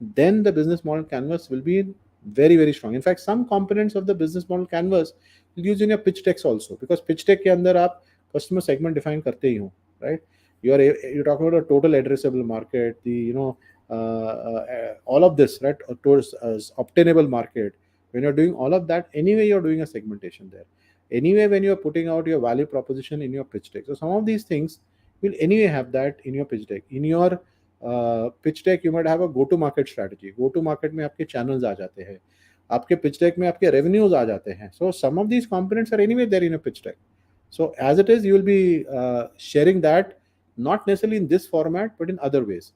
then the business model canvas will be very, very strong. In fact, some components of the business model canvas will use in your pitch decks also, because pitch deck के अंदर आप customer segment define करते ही हो, right? You're talking about a total addressable market, the all of this, right, towards obtainable market. When you're doing all of that, anyway, you're doing a segmentation there. Anyway, when you're putting out your value proposition in your pitch deck, so some of these things will anyway have that in your pitch deck. In your pitch deck you might have a go to market strategy. Go to market में आपके channels आ जाते हैं, आपके pitch deck में आपके revenues आ जाते हैं। So some of these components are anyway there in a pitch deck. So as it is you will be sharing that, not necessarily in this format but in other ways,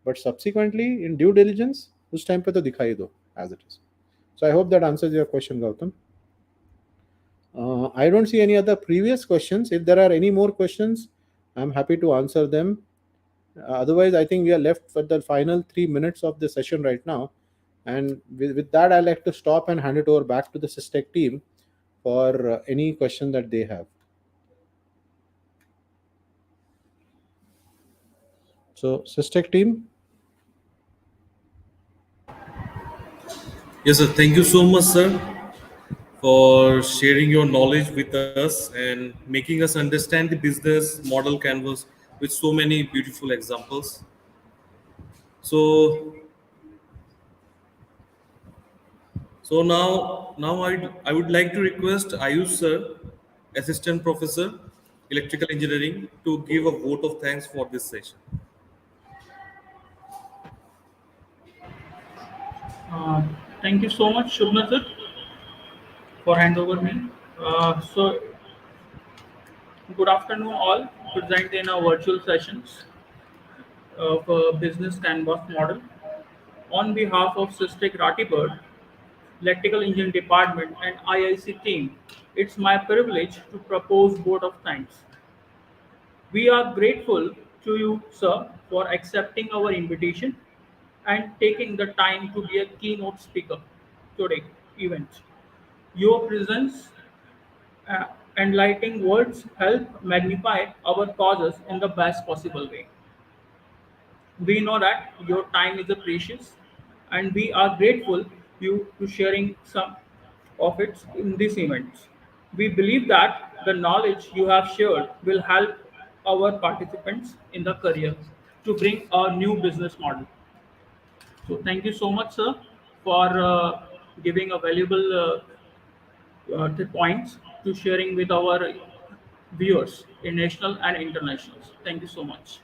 but subsequently in due diligence उस time पे तो दिखाई दो as it is. So I hope that answers your question, Gautam. I don't see any other previous questions. If there are any more questions, I'm happy to answer them. Otherwise, I think we are left for the final 3 minutes of the session right now. And with that, I'd like to stop and hand it over back to the SysTech team for any question that they have. So, SysTech team, Yes, sir. Thank you so much, sir, for sharing your knowledge with us and making us understand the business model canvas with so many beautiful examples. So, so now I would like to request Ayush sir, Assistant Professor, Electrical Engineering, to give a vote of thanks for this session. Uh, Thank you so much, Shubhna sir, for handover me. So, good afternoon, all present in our virtual sessions of business canvas model. On behalf of Sistek Ratibird, Electrical Engine Department, and IIC team, it's my privilege to propose vote of thanks. We are grateful to you, sir, for accepting our invitation and taking the time to be a keynote speaker today event. Your presence uh, enlightening words help magnify our causes in the best possible way. We know that your time is a precious, and we are grateful you to sharing some of it in this event. We believe that the knowledge you have shared will help our participants in the career to bring a new business model. So thank you so much, sir, for giving a valuable points to sharing with our viewers in national and internationals. Thank you so much.